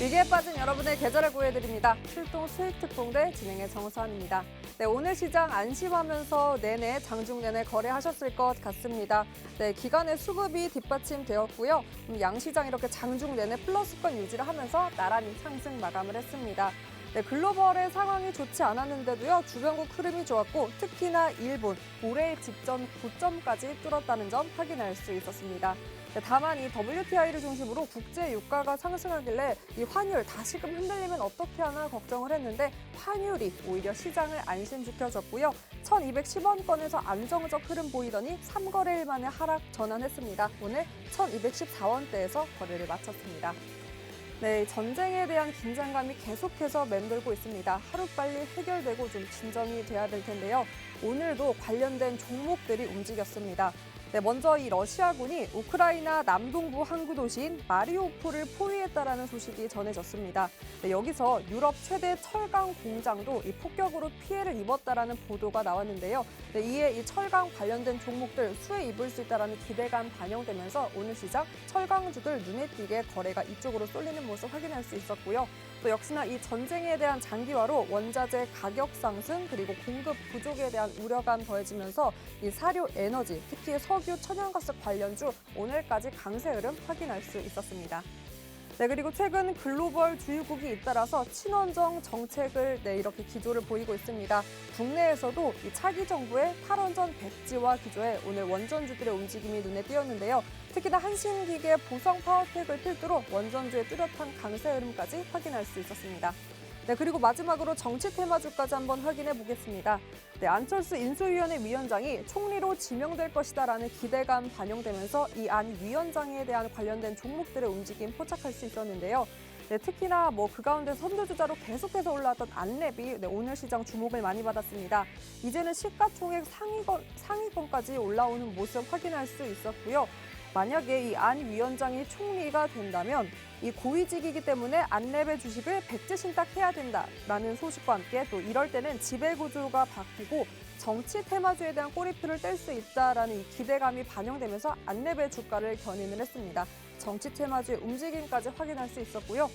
위기에 빠진 여러분의 계절을 구해드립니다. 출동 수익 특공대 진행의 정수환입니다. 네, 오늘 시장 안심하면서 내내 장중 내내 거래하셨을 것 같습니다. 네, 기간의 수급이 뒷받침되었고요. 양시장 이렇게 장중 내내 플러스권 유지를 하면서 나란히 상승 마감을 했습니다. 네, 글로벌의 상황이 좋지 않았는데도요. 주변국 흐름이 좋았고 특히나 일본 올해 직전 고점까지 뚫었다는 점 확인할 수 있었습니다. 네, 다만 이 WTI를 중심으로 국제 유가가 상승하길래 이 환율 다시금 흔들리면 어떻게 하나 걱정을 했는데 환율이 오히려 시장을 안심시켜줬고요. 1210원권에서 안정적 흐름 보이더니 3거래일 만에 하락 전환했습니다. 오늘 1214원대에서 거래를 마쳤습니다. 네, 전쟁에 대한 긴장감이 계속해서 맴돌고 있습니다. 하루빨리 해결되고 좀 진정이 돼야 될 텐데요. 오늘도 관련된 종목들이 움직였습니다. 네, 먼저 이 러시아군이 우크라이나 남동부 항구 도시인 마리우폴을 포위했다라는 소식이 전해졌습니다. 네, 여기서 유럽 최대 철강 공장도 이 폭격으로 피해를 입었다라는 보도가 나왔는데요. 네, 이에 이 철강 관련된 종목들 수혜 입을 수 있다라는 기대감 반영되면서 오늘 시장 철강주들 눈에 띄게 거래가 이쪽으로 쏠리는 모습 확인할 수 있었고요. 또 역시나 이 전쟁에 대한 장기화로 원자재 가격 상승 그리고 공급 부족에 대한 우려감 더해지면서 이 사료 에너지, 특히 석유, 천연가스 관련주 오늘까지 강세 흐름 확인할 수 있었습니다. 네, 그리고 최근 글로벌 주유국이 잇따라서 친원정 정책을 이렇게 기조를 보이고 있습니다. 국내에서도 이 차기 정부의 탈원전 백지화 기조에 오늘 원전주들의 움직임이 눈에 띄었는데요. 특히나 한신기계 보성 파워텍을 필두로 원전주의 뚜렷한 강세 흐름까지 확인할 수 있었습니다. 네, 그리고 마지막으로 정치 테마주까지 한번 확인해 보겠습니다. 네, 안철수 인수위원회 위원장이 총리로 지명될 것이다라는 기대감 반영되면서 이 안 위원장에 대한 관련된 종목들의 움직임 포착할 수 있었는데요. 네, 특히나 그 가운데 선두주자로 계속해서 올라왔던 안랩이 오늘 시장 주목을 많이 받았습니다. 이제는 시가총액 상위권까지 올라오는 모습 확인할 수 있었고요. 만약에 이 안 위원장이 총리가 된다면 이 고위직이기 때문에 안랩의 주식을 백지 신탁해야 된다라는 소식과 함께 또 이럴 때는 지배구조가 바뀌고 정치 테마주에 대한 꼬리표를 뗄 수 있다라는 이 기대감이 반영되면서 안랩의 주가를 견인을 했습니다. 정치 테마주의 움직임까지 확인할 수 있었고요.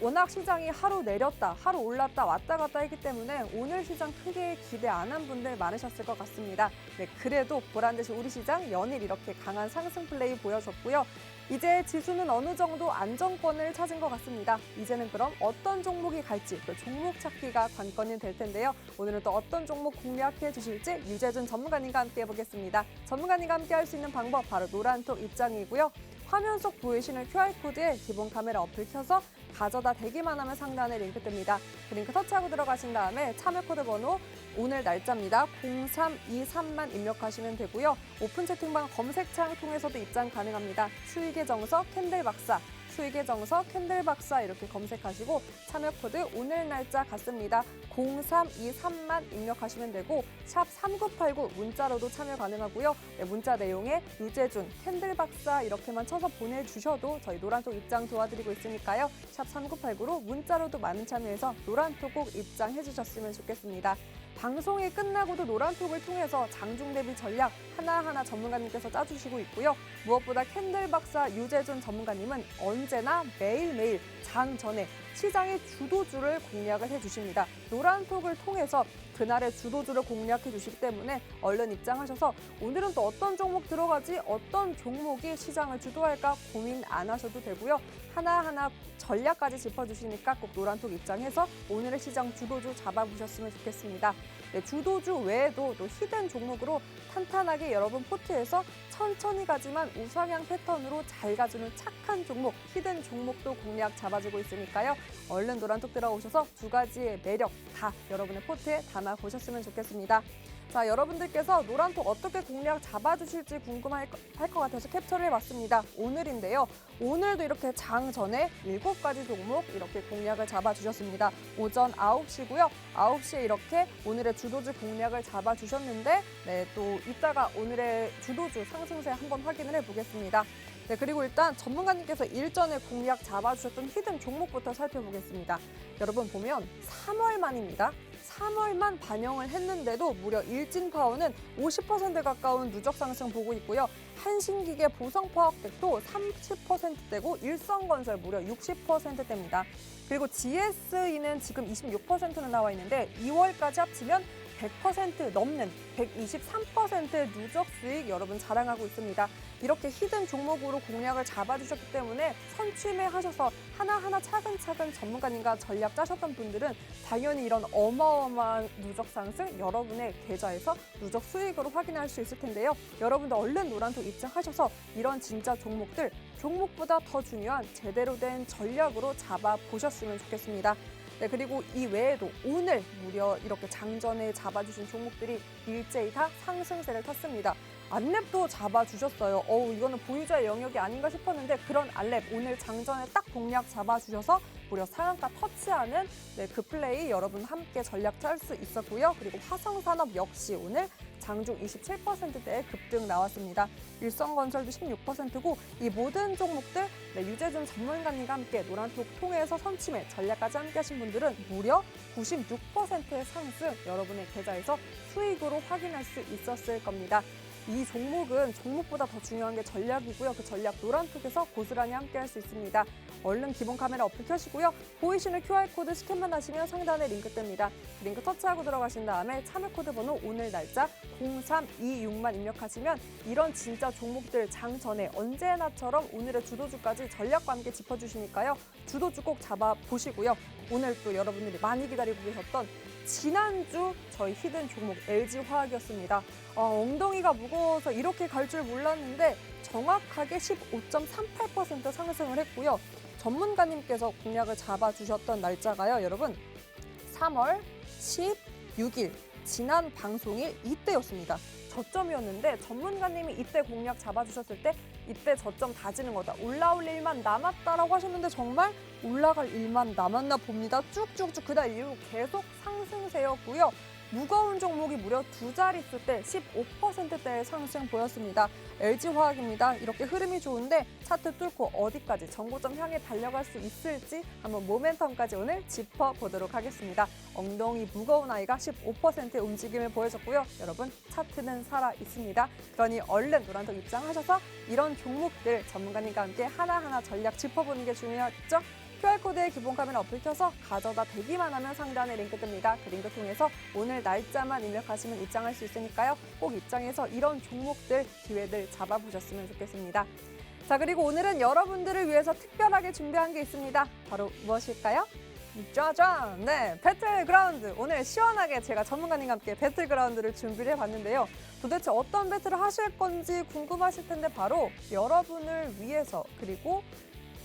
워낙 시장이 하루 내렸다, 하루 올랐다, 왔다 갔다 했기 때문에 오늘 시장 크게 기대 안 한 분들 많으셨을 것 같습니다. 네, 그래도 보란듯이 우리 시장 연일 이렇게 강한 상승 플레이 보여줬고요. 이제 지수는 어느 정도 안정권을 찾은 것 같습니다. 이제는 그럼 어떤 종목이 갈지 또 종목 찾기가 관건이 될 텐데요. 오늘은 또 어떤 종목 공략해 주실지 유재준 전문가님과 함께 해보겠습니다. 전문가님과 함께 할 수 있는 방법 바로 노란톡 입장이고요. 화면 속 보이시는 QR코드에 기본 카메라 어플 켜서 가져다 대기만 하면 상단에 링크 뜹니다. 그 링크 터치하고 들어가신 다음에 참여 코드 번호 오늘 날짜입니다. 0323만 입력하시면 되고요. 오픈 채팅방 검색창 통해서도 입장 가능합니다. 수익의 정석 캔들 박사, 수익의 정석 캔들 박사 이렇게 검색하시고 참여 코드 오늘 날짜 같습니다. 0323만 입력하시면 되고 샵 3989 문자로도 참여 가능하고요. 네, 문자 내용에 유재준 캔들 박사 이렇게만 쳐서 보내주셔도 저희 노란톡 입장 도와드리고 있으니까요. 샵 3989로 문자로도 많은 참여해서 노란톡 꼭 입장해 주셨으면 좋겠습니다. 방송이 끝나고도 노란톡을 통해서 장중 대비 전략 하나하나 전문가님께서 짜주시고 있고요. 무엇보다 캔들 박사 유재준 전문가님은 언제나 매일매일 장 전에 시장의 주도주를 공략을 해주십니다. 노란톡을 통해서 그날의 주도주를 공략해 주시기 때문에 얼른 입장하셔서 오늘은 또 어떤 종목 들어가지 어떤 종목이 시장을 주도할까 고민 안 하셔도 되고요. 하나하나 전략까지 짚어주시니까 꼭 노란톡 입장해서 오늘의 시장 주도주 잡아보셨으면 좋겠습니다. 네, 주도주 외에도 또 히든 종목으로 탄탄하게 여러분 포트에서 천천히 가지만 우상향 패턴으로 잘 가주는 착한 종목, 히든 종목도 공략 잡아주고 있으니까요. 얼른 노란톡 들어오셔서 두 가지의 매력 다 여러분의 포트에 담아보셨으면 좋겠습니다. 자, 여러분들께서 노란톡 어떻게 공략 잡아주실지 궁금할 것 같아서 캡처를 해봤습니다. 오늘인데요. 오늘도 이렇게 장 전에 7가지 종목 이렇게 공략을 잡아주셨습니다. 오전 9시고요. 9시에 이렇게 오늘의 주도주 공략을 잡아주셨는데 네, 또 이따가 오늘의 주도주 상승세 한번 확인을 해보겠습니다. 네, 그리고 일단 전문가님께서 일전에 공략 잡아주셨던 히든 종목부터 살펴보겠습니다. 여러분 보면 3월 만입니다. 3월만 반영을 했는데도 무려 일진 파워는 50% 가까운 누적 상승 보고 있고요. 한신기계 보성포학택도 30%대고 일성건설 무려 60%대입니다. 그리고 GSE는 지금 26%는 나와 있는데 2월까지 합치면 100% 넘는 123%의 누적 수익 여러분 자랑하고 있습니다. 이렇게 히든 종목으로 공략을 잡아주셨기 때문에 선취매하셔서 하나하나 차근차근 전문가님과 전략 짜셨던 분들은 당연히 이런 어마어마한 누적 상승 여러분의 계좌에서 누적 수익으로 확인할 수 있을 텐데요. 여러분도 얼른 노란톡 입장하셔서 이런 진짜 종목들 종목보다 더 중요한 제대로 된 전략으로 잡아보셨으면 좋겠습니다. 네, 그리고 이 외에도 오늘 무려 이렇게 장전에 잡아주신 종목들이 일제히 다 상승세를 탔습니다. 안랩도 잡아주셨어요. 이거는 보유자의 영역이 아닌가 싶었는데 그런 안랩 오늘 장전에 딱 공략 잡아주셔서 무려 상한가 터치하는 그 플레이 여러분 함께 전략 짤 수 있었고요. 그리고 화성산업 역시 오늘 장중 27%대의 급등 나왔습니다. 일성건설도 16%고 이 모든 종목들 유재준 전문가님과 함께 노란톡 통해서 선침에 전략까지 함께 하신 분들은 무려 96%의 상승 여러분의 계좌에서 수익으로 확인할 수 있었을 겁니다. 이 종목은 종목보다 더 중요한 게 전략이고요. 그 전략 노란톡에서 고스란히 함께 할 수 있습니다. 얼른 기본 카메라 어플 켜시고요. 보이시는 QR코드 스캔만 하시면 상단에 링크 뜹니다. 링크 터치하고 들어가신 다음에 참여 코드 번호 오늘 날짜 0326만 입력하시면 이런 진짜 종목들 장전에 언제나처럼 오늘의 주도주까지 전략과 함께 짚어주시니까요. 주도주 꼭 잡아보시고요. 오늘 또 여러분들이 많이 기다리고 계셨던 지난주 저희 히든 종목 LG화학이었습니다. 엉덩이가 무거워서 이렇게 갈 줄 몰랐는데 정확하게 15.38% 상승을 했고요. 전문가님께서 공략을 잡아주셨던 날짜가요. 여러분 3월 16일 지난 방송일 이때였습니다. 저점이었는데 전문가님이 이때 공략 잡아주셨을 때 이때 저점 다지는 거다. 올라올 일만 남았다라고 하셨는데 정말 올라갈 일만 남았나 봅니다. 쭉쭉쭉 그달 이후 계속 상승세였고요. 무거운 종목이 무려 두 자릿수 때 15%대의 상승 보였습니다. LG화학입니다. 이렇게 흐름이 좋은데 차트 뚫고 어디까지 정고점 향해 달려갈 수 있을지 한번 모멘텀까지 오늘 짚어보도록 하겠습니다. 엉덩이 무거운 아이가 15%의 움직임을 보여줬고요. 여러분 차트는 살아있습니다. 그러니 얼른 노란톡 입장하셔서 이런 종목들 전문가님과 함께 하나하나 전략 짚어보는 게 중요하죠. QR코드에 기본 카메라 어플 켜서 가져다 대기만 하면 상단에 링크 뜹니다. 그 링크 통해서 오늘 날짜만 입력하시면 입장할 수 있으니까요. 꼭 입장해서 이런 종목들, 기회들 잡아보셨으면 좋겠습니다. 자, 그리고 오늘은 여러분들을 위해서 특별하게 준비한 게 있습니다. 바로 무엇일까요? 짜잔! 네, 배틀그라운드. 오늘 시원하게 제가 전문가님과 함께 배틀그라운드를 준비를 해봤는데요. 도대체 어떤 배틀을 하실 건지 궁금하실 텐데 바로 여러분을 위해서 그리고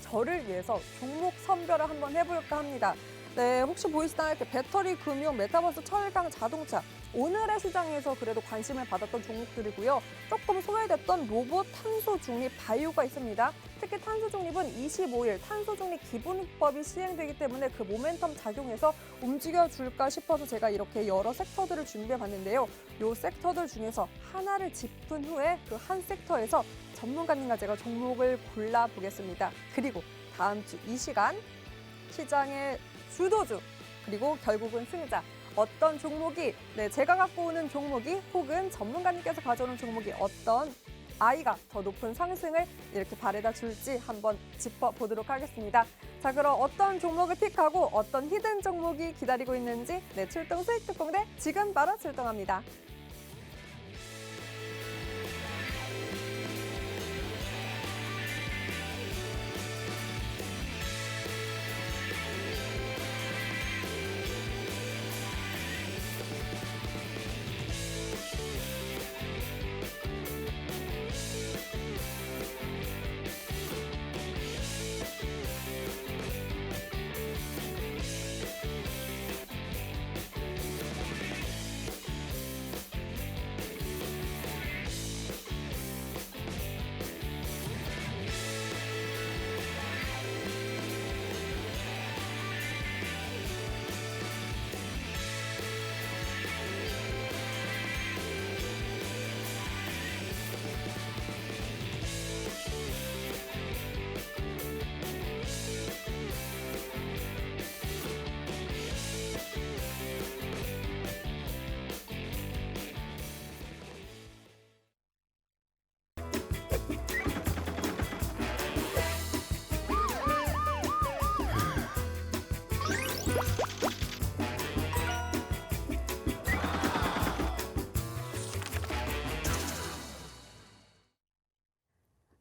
저를 위해서 종목 선별을 한번 해볼까 합니다. 네, 혹시 보이시나요? 이렇게 배터리, 금융, 메타버스, 철강, 자동차. 오늘의 시장에서 그래도 관심을 받았던 종목들이고요. 조금 소외됐던 로봇, 탄소 중립, 바이오가 있습니다. 특히 탄소 중립은 25일 탄소 중립 기본법이 시행되기 때문에 그 모멘텀 작용해서 움직여줄까 싶어서 제가 이렇게 여러 섹터들을 준비해봤는데요. 이 섹터들 중에서 하나를 짚은 후에 그 한 섹터에서 전문가님과 제가 종목을 골라보겠습니다. 그리고 다음 주 이 시간 시장의 주도주 그리고 결국은 승자 어떤 종목이 제가 갖고 오는 종목이 혹은 전문가님께서 가져오는 종목이 어떤 아이가 더 높은 상승을 이렇게 바래다 줄지 한번 짚어보도록 하겠습니다. 자, 그럼 어떤 종목을 픽하고 어떤 히든 종목이 기다리고 있는지 출동 수익 특공대 지금 바로 출동합니다.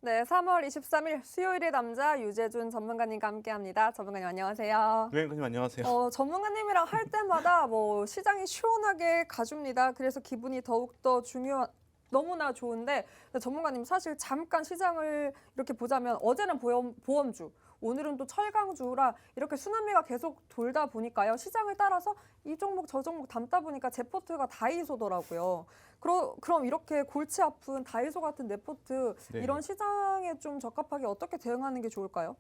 네, 3월 23일 수요일의 남자 유재준 전문가님과 함께합니다. 전문가님 안녕하세요. 네, 선생님 안녕하세요. 전문가님이랑 할 때마다 시장이 시원하게 가줍니다. 그래서 기분이 더욱더 너무나 좋은데 전문가님 사실 잠깐 시장을 이렇게 보자면 어제는 보험주, 오늘은 또 철강주라 이렇게 순환매가 계속 돌다 보니까요. 시장을 따라서 이 종목 저 종목 담다 보니까 제 포트가 다이소더라고요. 그럼 이렇게 골치 아픈 다이소 같은 내 포트 네. 이런 시장에 좀 적합하게 어떻게 대응하는 게 좋을까요?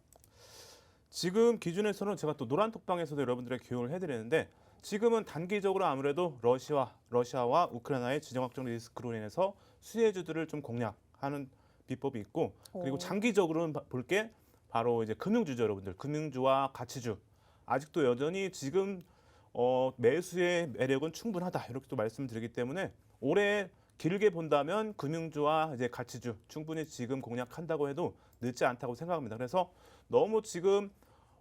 지금 기준에서는 제가 또 노란톡방에서도 여러분들에게 교육을 해드리는데 지금은 단기적으로 아무래도 러시아와 우크라이나의 지정 확정 리스크로 인해서 수혜주들을 좀 공략하는 비법이 있고 그리고 장기적으로는 볼 게 바로 이제 금융주죠, 여러분들. 금융주와 가치주. 아직도 여전히 지금 매수의 매력은 충분하다 이렇게 또 말씀드리기 때문에 올해 길게 본다면 금융주와 이제 가치주 충분히 지금 공략한다고 해도 늦지 않다고 생각합니다. 그래서 너무 지금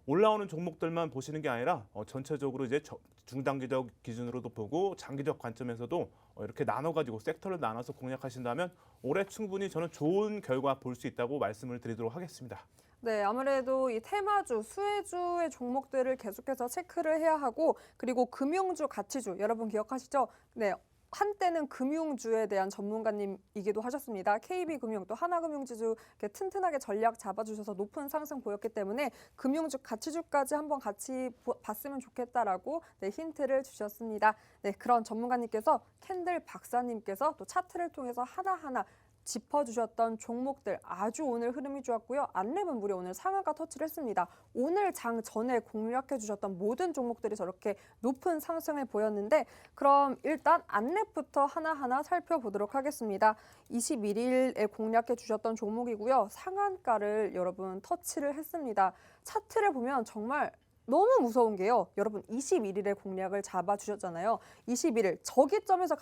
올라오는 종목들만 보시는 게 아니라 전체적으로 이제 중단기적 기준으로도 보고 장기적 관점에서도 이렇게 나눠가지고 섹터를 나눠서 공략하신다면 올해 충분히 저는 좋은 결과 볼 수 있다고 말씀을 드리도록 하겠습니다. 네, 아무래도 이 테마주, 수혜주의 종목들을 계속해서 체크를 해야 하고 그리고 금융주, 가치주 여러분 기억하시죠? 네. 한때는 금융주에 대한 전문가님이기도 하셨습니다. KB금융 또 하나금융지주 이렇게 튼튼하게 전략 잡아주셔서 높은 상승 보였기 때문에 금융주, 가치주까지 한번 같이 봤으면 좋겠다라고 힌트를 주셨습니다. 네, 그런 전문가님께서 캔들 박사님께서 또 차트를 통해서 하나하나 짚어주셨던 종목들 아주 오늘 흐름이 좋았고요. 안랩은 무려 오늘 상한가 터치를 했습니다. 오늘 장 전에 공략해주셨던 모든 종목들이 저렇게 높은 상승을 보였는데 그럼 일단 안랩부터 하나하나 살펴보도록 하겠습니다. 21일에 공략해주셨던 종목이고요. 상한가를 여러분 터치를 했습니다. 차트를 보면 정말 너무 무서운 게요. 여러분 21일에 공략을 잡아주셨잖아요. 21일 저기점에서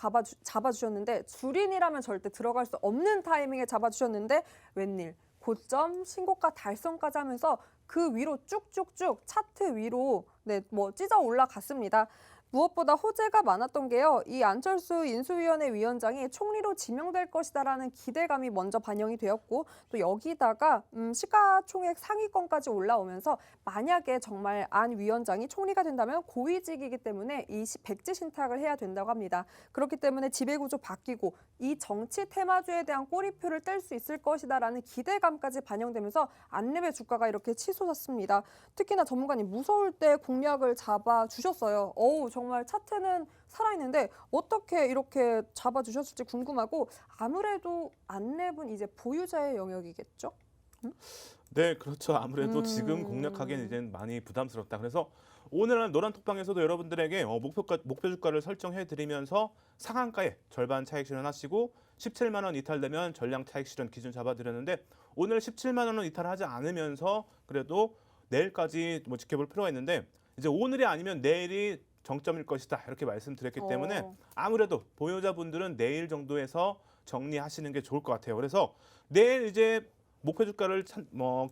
잡아주셨는데 주린이라면 절대 들어갈 수 없는 타이밍에 잡아주셨는데 웬일 고점 신고가 달성까지 하면서 그 위로 쭉쭉쭉 차트 위로 찢어 올라갔습니다. 무엇보다 호재가 많았던 게요. 이 안철수 인수위원회 위원장이 총리로 지명될 것이다라는 기대감이 먼저 반영이 되었고 또 여기다가 시가총액 상위권까지 올라오면서 만약에 정말 안 위원장이 총리가 된다면 고위직이기 때문에 이 백지 신탁을 해야 된다고 합니다. 그렇기 때문에 지배구조 바뀌고 이 정치 테마주에 대한 꼬리표를 뗄 수 있을 것이다라는 기대감까지 반영되면서 안랩의 주가가 이렇게 치솟았습니다. 특히나 전문가님 무서울 때 공략을 잡아주셨어요. 정말 차트는 살아있는데 어떻게 이렇게 잡아주셨을지 궁금하고 아무래도 안랩은 이제 보유자의 영역이겠죠? 네, 그렇죠. 아무래도 지금 공략하기엔 이제는 많이 부담스럽다. 그래서 오늘은 노란톡방에서도 여러분들에게 목표 주가를 설정해드리면서 상한가에 절반 차익 실현하시고 17만 원 이탈되면 전량 차익 실현 기준 잡아드렸는데 오늘 17만 원은 이탈하지 않으면서 그래도 내일까지 지켜볼 필요가 있는데 이제 오늘이 아니면 내일이 정점일 것이다 이렇게 말씀드렸기 때문에 아무래도 보유자분들은 내일 정도에서 정리하시는 게 좋을 것 같아요. 그래서 내일 이제 목표 주가를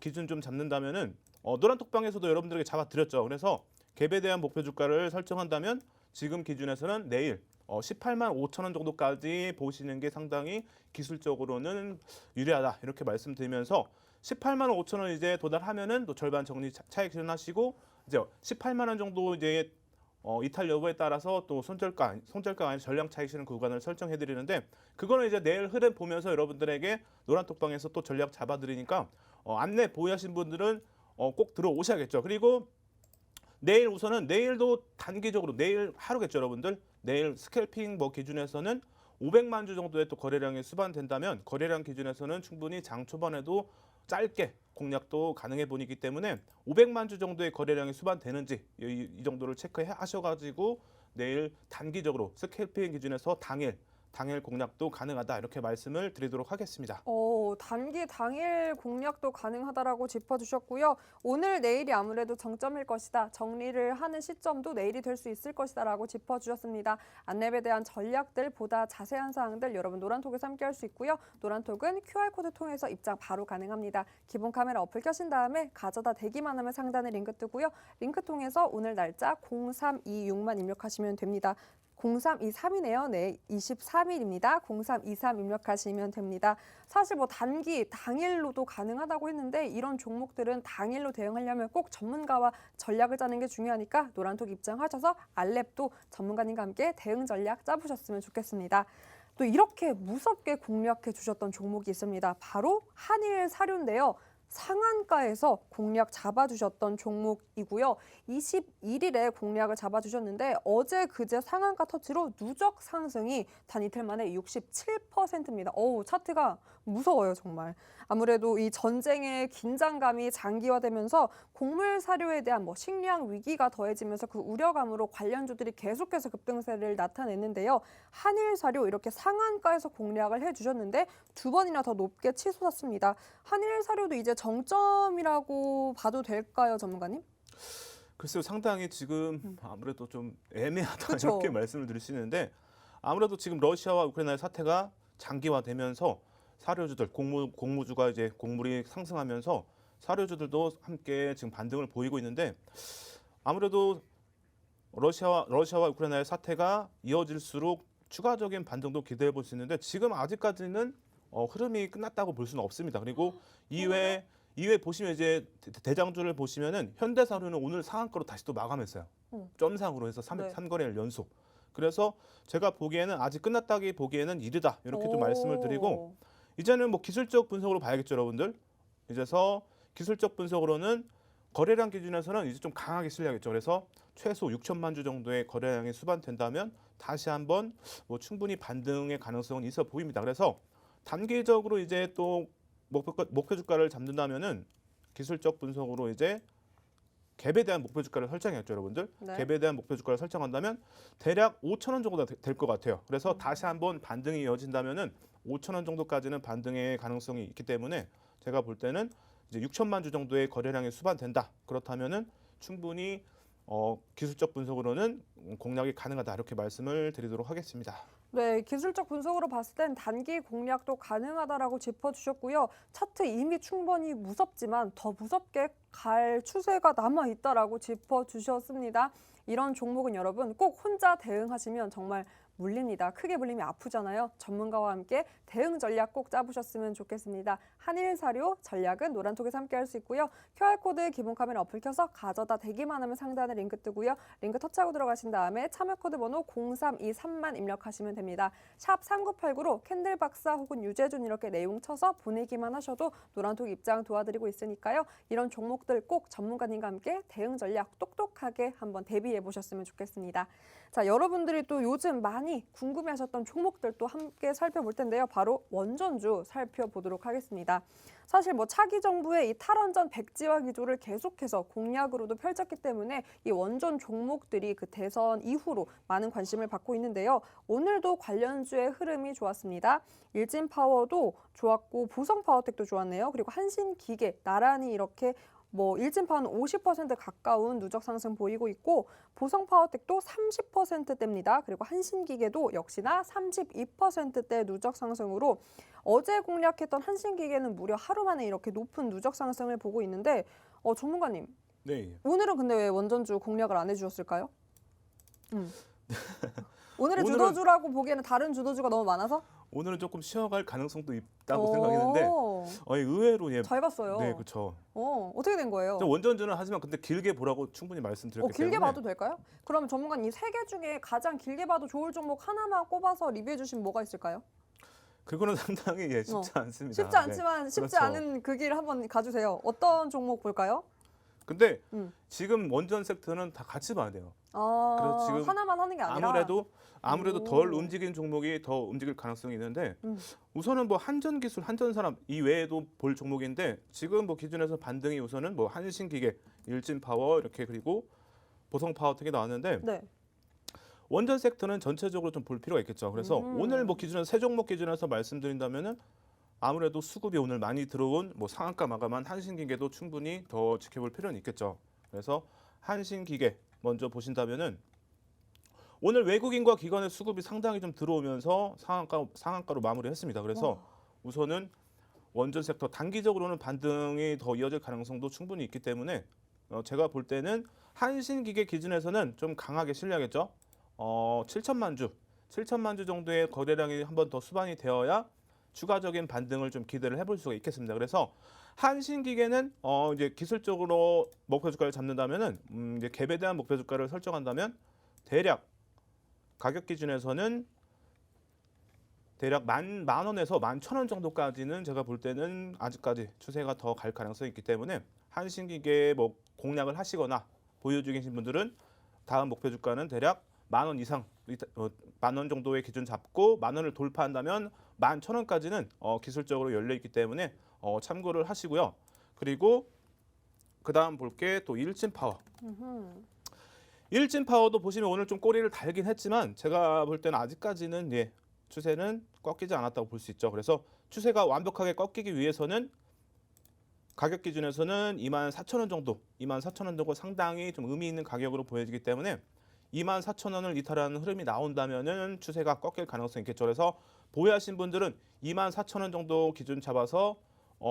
기준 좀 잡는다면은 노란톡방에서도 여러분들에게 잡아드렸죠. 그래서 갭에 대한 목표 주가를 설정한다면 지금 기준에서는 내일 18만 5천 원 정도까지 보시는 게 상당히 기술적으로는 유리하다 이렇게 말씀드리면서 18만 5천 원 이제 도달하면은 또 절반 정리 차익 실현하시고 이제 18만 원 정도 이제 이탈 여부에 따라서 또 손절가 아닌 전량 차익 실현 구간을 설정해 드리는데 그거는 이제 내일 흐름 보면서 여러분들에게 노란톡방에서 또 전략 잡아 드리니까 안내 보유하신 분들은 꼭 들어오셔야겠죠. 그리고 내일 우선은 내일도 단기적으로 내일 하루겠죠, 여러분들. 내일 스캘핑 기준에서는 500만 주 정도의 또 거래량이 수반된다면 거래량 기준에서는 충분히 장 초반에도 짧게 공략도 가능해 보이기 때문에 500만 주 정도의 거래량이 수반되는지 이 정도를 체크해 하셔가지고 내일 단기적으로 스캘핑 기준에서 당일 공략도 가능하다 이렇게 말씀을 드리도록 하겠습니다. 단기 당일 공략도 가능하다라고 짚어주셨고요. 오늘 내일이 아무래도 정점일 것이다. 정리를 하는 시점도 내일이 될 수 있을 것이다라고 짚어주셨습니다. 안랩에 대한 전략들 보다 자세한 사항들 여러분 노란톡에서 함께할 수 있고요. 노란톡은 QR코드 통해서 입장 바로 가능합니다. 기본 카메라 어플 켜신 다음에 가져다 대기만 하면 상단에 링크 뜨고요. 링크 통해서 오늘 날짜 0326만 입력하시면 됩니다. 0323이네요. 네, 23일입니다. 0323 입력하시면 됩니다. 사실 단기, 당일로도 가능하다고 했는데 이런 종목들은 당일로 대응하려면 꼭 전문가와 전략을 짜는 게 중요하니까 노란톡 입장하셔서 알랩도 전문가님과 함께 대응 전략 짜보셨으면 좋겠습니다. 또 이렇게 무섭게 공략해 주셨던 종목이 있습니다. 바로 한일 사료인데요. 상한가에서 공략 잡아주셨던 종목이고요. 21일에 공략을 잡아주셨는데 어제 그제 상한가 터치로 누적 상승이 단 이틀 만에 67%입니다. 어우, 차트가 무서워요, 정말. 아무래도 이 전쟁의 긴장감이 장기화되면서 곡물 사료에 대한 식량 위기가 더해지면서 그 우려감으로 관련주들이 계속해서 급등세를 나타냈는데요. 한일 사료 이렇게 상한가에서 공략을 해주셨는데 두 번이나 더 높게 치솟았습니다. 한일 사료도 이제 정점이라고 봐도 될까요, 전문가님? 글쎄요, 상당히 지금 아무래도 좀 애매하다 그쵸? 이렇게 말씀을 드리시는데 아무래도 지금 러시아와 우크라이나의 사태가 장기화되면서 사료주들, 곡무주가 이제 곡물이 상승하면서 사료주들도 함께 지금 반등을 보이고 있는데 아무래도 러시아와 우크라이나의 사태가 이어질수록 추가적인 반등도 기대해 볼 수 있는데 지금 아직까지는 흐름이 끝났다고 볼 수는 없습니다. 그리고 이외에 보시면 이제 대장주를 보시면은 현대사료는 오늘 상한가로 다시 또 마감했어요. 점상으로 해서 네. 3거래일 연속. 그래서 제가 보기에는 아직 끝났다기 보기에는 이르다 이렇게 좀 말씀을 드리고 이제는 기술적 분석으로 봐야겠죠, 여러분들. 이제서 기술적 분석으로는 거래량 기준에서는 이제 좀 강하게 실려야겠죠. 그래서 최소 6천만 주 정도의 거래량이 수반된다면 다시 한번 충분히 반등의 가능성은 있어 보입니다. 그래서 단기적으로 이제 또 목표 주가를 잡는다면은 기술적 분석으로 이제 갭에 대한 목표 주가를 설정했죠, 여러분들. 네. 갭에 대한 목표 주가를 설정한다면 대략 5,000원 정도 될 것 같아요. 그래서 다시 한번 반등이 이어진다면은 5,000원 정도까지는 반등의 가능성이 있기 때문에 제가 볼 때는 이제 6천만 주 정도의 거래량이 수반된다. 그렇다면은 충분히 기술적 분석으로는 공략이 가능하다 이렇게 말씀을 드리도록 하겠습니다. 네, 기술적 분석으로 봤을 땐 단기 공략도 가능하다라고 짚어주셨고요. 차트 이미 충분히 무섭지만 더 무섭게 갈 추세가 남아있다라고 짚어주셨습니다. 이런 종목은 여러분 꼭 혼자 대응하시면 정말 물립니다. 크게 물리면 아프잖아요. 전문가와 함께 대응 전략 꼭 짜보셨으면 좋겠습니다. 한일 사료 전략은 노란톡에서 함께 할 수 있고요. QR코드 기본 카메라 어플 켜서 가져다 대기만 하면 상단에 링크 뜨고요. 링크 터치하고 들어가신 다음에 참여 코드 번호 0323만 입력하시면 됩니다. 샵 3989로 캔들박사 혹은 유재준 이렇게 내용 쳐서 보내기만 하셔도 노란톡 입장 도와드리고 있으니까요. 이런 종목들 꼭 전문가님과 함께 대응 전략 똑똑하게 한번 대비해 보셨으면 좋겠습니다. 자, 여러분들이 또 요즘 많이 궁금해하셨던 종목들 또 함께 살펴볼 텐데요. 바로 원전주 살펴보도록 하겠습니다. 사실 차기 정부의 이 탈원전 백지화 기조를 계속해서 공약으로도 펼쳤기 때문에 이 원전 종목들이 그 대선 이후로 많은 관심을 받고 있는데요. 오늘도 관련주의 흐름이 좋았습니다. 일진파워도 좋았고 보성파워텍도 좋았네요. 그리고 한신기계 나란히 이렇게 일진파워는 50% 가까운 누적 상승 보이고 있고 보성파워텍도 30%대입니다. 그리고 한신기계도 역시나 32%대 누적 상승으로 어제 공략했던 한신기계는 무려 하루 만에 이렇게 높은 누적 상승을 보고 있는데 전문가님, 네. 오늘은 근데 왜 원전주 공략을 안 해주셨을까요? 오늘의 주도주라고 보기에는 다른 주도주가 너무 많아서? 오늘은 조금 쉬어갈 가능성도 있다고 생각했는데 의외로 잘 봤어요. 네, 그렇죠. 어떻게 된 거예요? 원전주는 하지만 근데 길게 보라고 충분히 말씀드렸기 길게 때문에 봐도 될까요? 그러면 전문가님 이 세 개 중에 가장 길게 봐도 좋을 종목 하나만 꼽아서 리뷰해 주시면 뭐가 있을까요? 그거는 상당히 쉽지 않습니다. 쉽지 않지만 네. 쉽지 그렇죠. 않은 그 길 한번 가주세요. 어떤 종목 볼까요? 근데 지금 원전 섹터는 다 같이 봐야 돼요. 그래서 지금 하나만 하는 게 아니라 아무래도 덜 움직인 종목이 더 움직일 가능성이 있는데 우선은 한전 기술, 한전 산업 이외에도 볼 종목인데 지금 기준에서 반등이 우선은 한신기계, 일진파워 이렇게 그리고 보성파워텍이 나왔는데 네. 원전 섹터는 전체적으로 좀 볼 필요가 있겠죠. 그래서 오늘 기준에서 세 종목 기준에서 말씀드린다면은 아무래도 수급이 오늘 많이 들어온 상한가 마감한 한신기계도 충분히 더 지켜볼 필요는 있겠죠. 그래서 한신기계 먼저 보신다면은 오늘 외국인과 기관의 수급이 상당히 좀 들어오면서 상한가로 마무리했습니다. 그래서 우선은 원전 섹터 단기적으로는 반등이 더 이어질 가능성도 충분히 있기 때문에 제가 볼 때는 한신기계 기준에서는 좀 강하게 실려야겠죠. 7천만 주 정도의 거래량이 한 번 더 수반이 되어야 추가적인 반등을 좀 기대를 해볼 수가 있겠습니다. 그래서 한신기계는 이제 기술적으로 목표 주가를 잡는다면은 이제 갭에 대한 목표 주가를 설정한다면 대략 가격 기준에서는 대략 만 원에서 11,000원 정도까지는 제가 볼 때는 아직까지 추세가 더 갈 가능성이 있기 때문에 한신기계 뭐 공략을 하시거나 보유 중이신 분들은 다음 목표 주가는 대략 10,000원 이상, 10,000원 정도의 기준 잡고 10,000원을 돌파한다면 11,000원까지는 기술적으로 열려 있기 때문에 참고를 하시고요. 그리고 그 다음 볼 게 또 일진파워. 일진파워도 보시면 오늘 좀 꼬리를 달긴 했지만 제가 볼 때는 아직까지는 추세는 꺾이지 않았다고 볼 수 있죠. 그래서 추세가 완벽하게 꺾이기 위해서는 가격 기준에서는 24,000원 정도, 24,000원 정도 상당히 좀 의미 있는 가격으로 보여지기 때문에 24,000원을 이탈하는 흐름이 나온다면은 추세가 꺾일 가능성이 있겠죠. 그래서 보유하신 분들은 24,000원 정도 기준 잡아서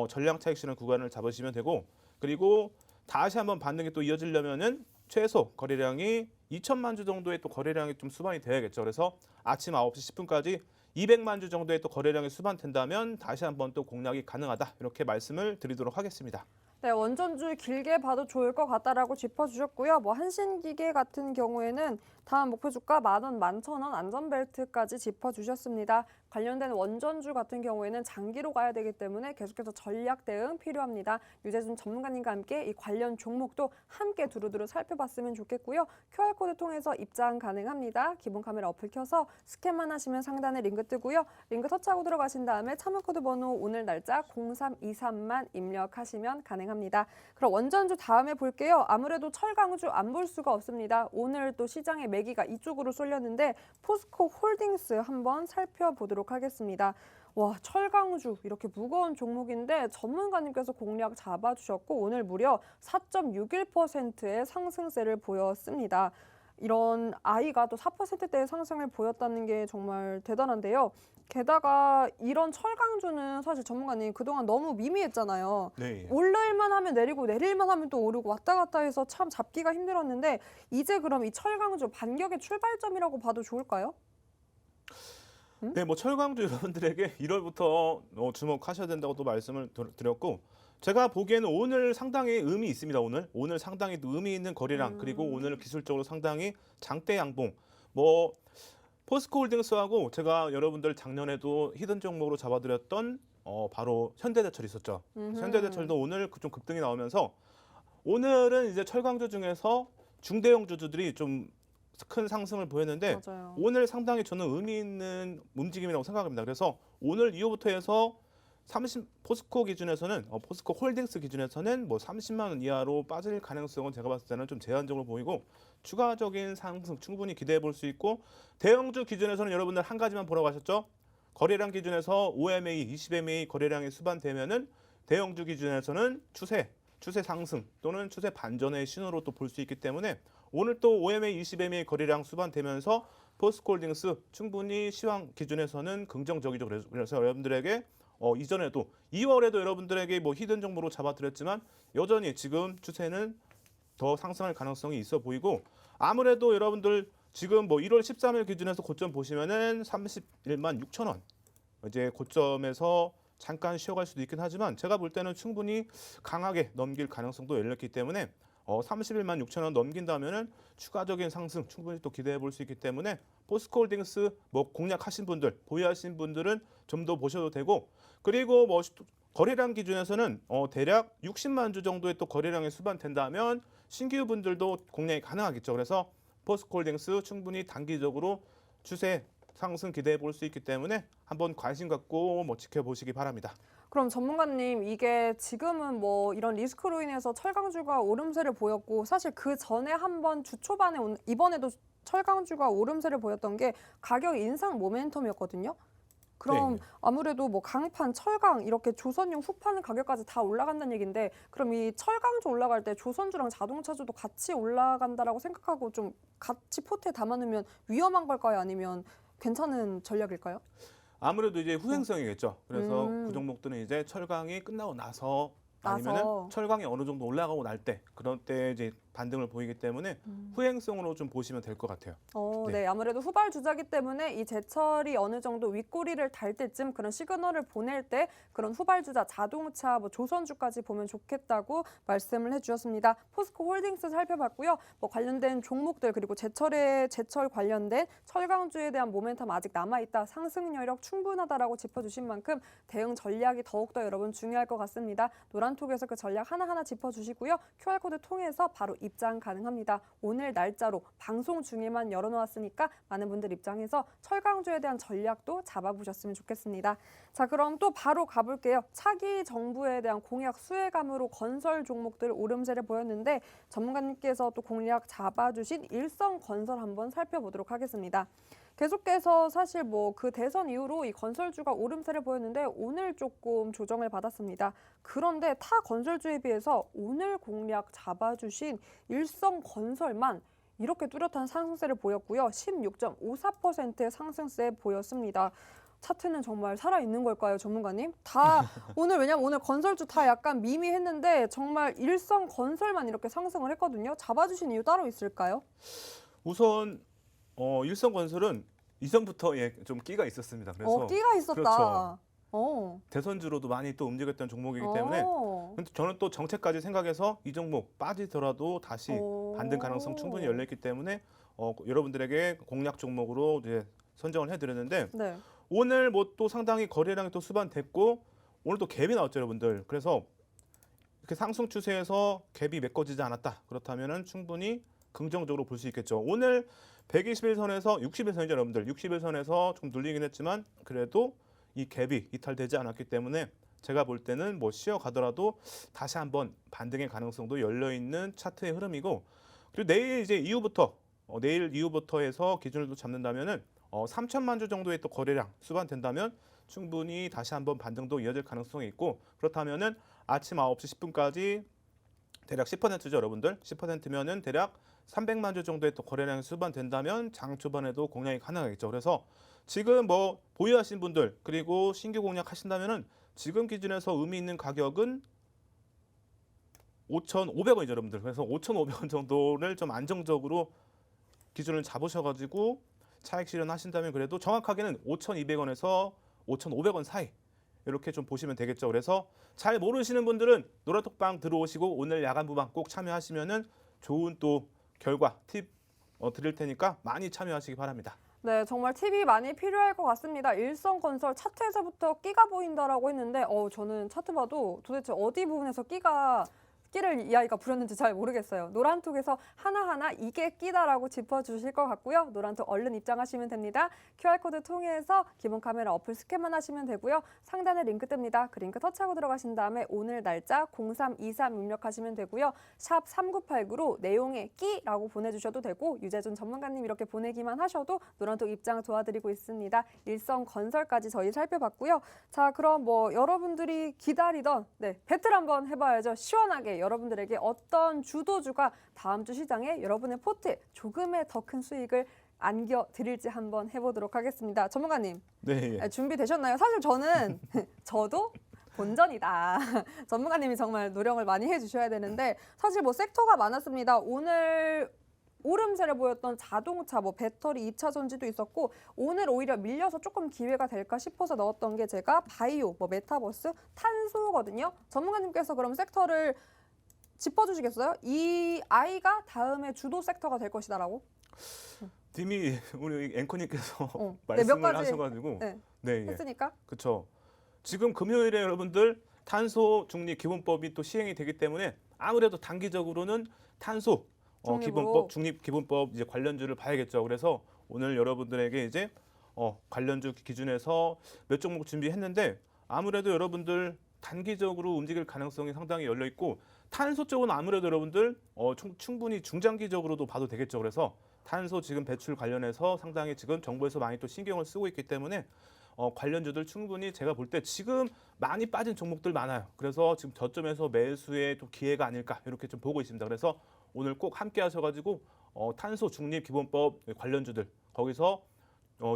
전량 차익 실현 구간을 잡으시면 되고, 그리고 다시 한번 반등이 또 이어지려면은 최소 거래량이 2천만 주 정도의 또 거래량이 좀 수반이 돼야겠죠. 그래서 아침 9시 10분까지 200만 주 정도의 또 거래량이 수반된다면 다시 한번 또 공략이 가능하다, 이렇게 말씀을 드리도록 하겠습니다. 네, 원전주 길게 봐도 좋을 것 같다라고 짚어주셨고요. 뭐 한신기계 같은 경우에는 다음 목표 주가 10,000원, 11,000원 안전벨트까지 짚어주셨습니다. 관련된 원전주 같은 경우에는 장기로 가야 되기 때문에 계속해서 전략 대응 필요합니다. 유재준 전문가님과 함께 이 관련 종목도 함께 두루두루 살펴봤으면 좋겠고요. QR코드 통해서 입장 가능합니다. 기본 카메라 어플 켜서 스캔만 하시면 상단에 링크 뜨고요. 링크 터치하고 들어가신 다음에 참여코드 번호 오늘 날짜 0323만 입력하시면 가능합니다. 그럼 원전주 다음에 볼게요. 아무래도 철강주 안 볼 수가 없습니다. 오늘 또 시장의 매기가 이쪽으로 쏠렸는데 포스코 홀딩스 한번 살펴보도록 하겠습니다. 와, 철강주 이렇게 무거운 종목인데 전문가님께서 공략 잡아주셨고 오늘 무려 4.61%의 상승세를 보였습니다. 이런 아이가 또 4%대의 상승을 보였다는 게 정말 대단한데요. 게다가 이런 철강주는 사실 전문가님 그동안 너무 미미했잖아요. 네. 오를만 하면 내리고 내릴만 하면 또 오르고 왔다 갔다 해서 참 잡기가 힘들었는데 이제 그럼 이 철강주 반격의 출발점이라고 봐도 좋을까요? 네, 뭐 철강주 여러분들에게 1월부터 주목하셔야 된다고 또 말씀을 드렸고, 제가 보기에는 오늘 상당히 의미 있습니다. 오늘 상당히 또 의미 있는 거래량, 그리고 오늘 기술적으로 상당히 장대 양봉. 뭐 포스코홀딩스하고 제가 여러분들 작년에도 히든 종목으로 잡아드렸던 바로 현대제철이 있었죠. 현대제철도 오늘 좀 급등이 나오면서 오늘은 이제 철강주 중에서 중대형 주주들이 좀 큰 상승을 보였는데 맞아요. 오늘 상당히 저는 의미 있는 움직임이라고 생각합니다. 그래서 오늘 이후부터 해서 포스코 기준에서는 포스코 홀딩스 기준에서는 뭐 30만 원 이하로 빠질 가능성은 제가 봤을 때는 좀 제한적으로 보이고 추가적인 상승 충분히 기대해 볼 수 있고, 대형주 기준에서는 여러분들 한 가지만 보라고 하셨죠. 거래량 기준에서 OMA, 20MA 거래량이 수반되면은 대형주 기준에서는 추세 상승 또는 추세 반전의 신호로 또 볼 수 있기 때문에 오늘 또 OMA, 20MA 거래량 수반되면서 포스코홀딩스 충분히 시황 기준에서는 긍정적이죠. 그래서 여러분들에게 이전에도 2월에도 여러분들에게 뭐 히든 정보로 잡아드렸지만 여전히 지금 추세는 더 상승할 가능성이 있어 보이고, 아무래도 여러분들 지금 뭐 1월 13일 기준에서 고점 보시면은 31만 6천 원 이제 고점에서 잠깐 쉬어갈 수도 있긴 하지만 제가 볼 때는 충분히 강하게 넘길 가능성도 열렸기 때문에 31만 6천 원 넘긴다면은 추가적인 상승 충분히 또 기대해 볼 수 있기 때문에 포스코홀딩스 뭐 공략하신 분들, 보유하신 분들은 좀 더 보셔도 되고, 그리고 뭐 거래량 기준에서는 대략 60만 주 정도의 또 거래량이 수반된다면 신규 분들도 공략이 가능하겠죠. 그래서 포스코홀딩스 충분히 단기적으로 추세 상승 기대해 볼 수 있기 때문에 한번 관심 갖고 뭐 지켜보시기 바랍니다. 그럼 전문가님, 이게 지금은 뭐 이런 리스크로 인해서 철강주가 오름세를 보였고 사실 그 전에 한번 주 초반에 이번에도 철강주가 오름세를 보였던 게 가격 인상 모멘텀이었거든요. 그럼 네. 아무래도 뭐 강판, 철강 이렇게 조선용 후판 가격까지 다 올라간다는 얘기인데 그럼 이 철강주 올라갈 때 조선주랑 자동차주도 같이 올라간다라고 생각하고 좀 같이 포트에 담아놓으면 위험한 걸까요? 아니면 괜찮은 전략일까요? 아무래도 이제 후행성이겠죠. 그래서 그 종목들은 이제 철강이 끝나고 나서 아니면은 철강이 어느 정도 올라가고 날 때, 그런 때 이제 반등을 보이기 때문에 후행성으로 좀 보시면 될 것 같아요. 네. 네. 아무래도 후발 주자기 때문에 이 제철이 어느 정도 윗꼬리를 달 때쯤 그런 시그널을 보낼 때 그런 후발 주자, 자동차, 뭐 조선주까지 보면 좋겠다고 말씀을 해주셨습니다. 포스코 홀딩스 살펴봤고요. 뭐 관련된 종목들 그리고 제철 관련된 철강주에 대한 모멘텀 아직 남아있다. 상승 여력 충분하다라고 짚어주신 만큼 대응 전략이 더욱더 여러분 중요할 것 같습니다. 노란톡에서 그 전략 하나하나 짚어주시고요. QR코드 통해서 바로 입장 가능합니다. 오늘 날짜로 방송 중에만 열어놓았으니까 많은 분들 입장해서 철강주에 대한 전략도 잡아보셨으면 좋겠습니다. 자, 그럼 또 바로 가볼게요. 차기 정부에 대한 공약 수혜감으로 건설 종목들 오름세를 보였는데 전문가님께서 또 공략 잡아주신 일성건설 한번 살펴보도록 하겠습니다. 계속해서 사실 뭐 그 대선 이후로 이 건설주가 오름세를 보였는데 오늘 조금 조정을 받았습니다. 그런데 타 건설주에 비해서 오늘 공략 잡아주신 일성건설만 이렇게 뚜렷한 상승세를 보였고요. 16.54%의 상승세 보였습니다. 차트는 정말 살아있는 걸까요, 전문가님? 다 오늘 왜냐면 오늘 건설주 다 약간 미미했는데 정말 일성건설만 이렇게 상승을 했거든요. 잡아주신 이유 따로 있을까요? 우선 일성건설은 이전부터 좀 끼가 있었습니다. 그래서 끼가 있었다. 그렇죠. 어. 대선주로도 많이 또 움직였던 종목이기 때문에 근데 저는 또 정책까지 생각해서 이 종목 빠지더라도 다시 반등 가능성 충분히 열려 있기 때문에 여러분들에게 공략 종목으로 이제 선정을 해드렸는데 네. 오늘 뭐 또 상당히 거래량이 또 수반됐고 오늘 또 갭이 나왔죠, 여러분들. 그래서 이렇게 상승 추세에서 갭이 메꿔지지 않았다. 그렇다면은 충분히 긍정적으로 볼 수 있겠죠. 오늘 121선에서 60일선이죠, 여러분들. 60일선에서 좀 눌리긴 했지만 그래도 이 갭이 이탈되지 않았기 때문에 제가 볼 때는 뭐 쉬어가더라도 다시 한번 반등의 가능성도 열려 있는 차트의 흐름이고 그리고 내일 이후부터 해서 기준을 또 잡는다면은 3천만 주 정도의 또 거래량 수반된다면 충분히 다시 한번 반등도 이어질 가능성이 있고 그렇다면은 아침 9시 10분까지 대략 10%죠, 여러분들. 10%면은 대략 300만 주 정도의 또 거래량이 수반된다면 장 초반에도 공략이 가능하겠죠. 그래서 지금 뭐 보유하신 분들 그리고 신규 공략하신다면은 지금 기준에서 의미 있는 가격은 5,500원이죠, 여러분들. 그래서 5,500원 정도를 좀 안정적으로 기준을 잡으셔가지고 차익 실현하신다면 그래도 정확하게는 5,200원에서 5,500원 사이 이렇게 좀 보시면 되겠죠. 그래서 잘 모르시는 분들은 노란톡방 들어오시고 오늘 야간 부방 꼭 참여하시면은 좋은 또 결과 팁 드릴 테니까 많이 참여하시기 바랍니다. 네, 정말 팁이 많이 필요할 것 같습니다. 일성건설 차트에서부터 끼가 보인다라고 했는데 저는 차트 봐도 도대체 어디 부분에서 끼를 이 아이가 부렸는지 잘 모르겠어요. 노란톡에서 하나하나 이게 끼다라고 짚어주실 것 같고요. 노란톡 얼른 입장하시면 됩니다. QR코드 통해서 기본 카메라 어플 스캔만 하시면 되고요. 상단에 링크 뜹니다. 그 링크 터치하고 들어가신 다음에 오늘 날짜 0323 입력하시면 되고요. 샵 3989로 내용에 끼라고 보내주셔도 되고 유재준 전문가님 이렇게 보내기만 하셔도 노란톡 입장 도와드리고 있습니다. 일성건설까지 저희 살펴봤고요. 자, 그럼 뭐 여러분들이 기다리던 배틀 한번 해봐야죠. 시원하게 여러분들에게 어떤 주도주가 다음 주 시장에 여러분의 포트에 조금의 더 큰 수익을 안겨드릴지 한번 해보도록 하겠습니다. 전문가님, 네. 준비되셨나요? 사실 저도 본전이다. 전문가님이 정말 노력을 많이 해주셔야 되는데 사실 뭐 섹터가 많았습니다. 오늘 오름세를 보였던 자동차, 뭐 배터리, 2차 전지도 있었고 오늘 오히려 밀려서 조금 기회가 될까 싶어서 넣었던 게 제가 바이오, 뭐 메타버스, 탄소거든요. 전문가님께서 그럼 섹터를 짚어주시겠어요? 이 아이가 다음에 주도 섹터가 될 것이다라고? 이미 우리 앵커님께서 몇 말씀을 가지, 하셔가지고 네, 했으니까? 그렇죠. 지금 금요일에 여러분들 탄소 중립 기본법이 또 시행이 되기 때문에 아무래도 단기적으로는 탄소 기본법 중립 기본법 이제 관련주를 봐야겠죠. 그래서 오늘 여러분들에게 이제 관련주 기준에서 몇 종목 준비했는데 아무래도 여러분들 단기적으로 움직일 가능성이 상당히 열려 있고 탄소 쪽은 아무래도 여러분들 충분히 중장기적으로도 봐도 되겠죠. 그래서 탄소 지금 배출 관련해서 상당히 지금 정부에서 많이 또 신경을 쓰고 있기 때문에 관련주들 충분히 제가 볼 때 지금 많이 빠진 종목들 많아요. 그래서 지금 저점에서 매수의 또 기회가 아닐까 이렇게 좀 보고 있습니다. 그래서 오늘 꼭 함께 하셔가지고 탄소 중립 기본법 관련주들 거기서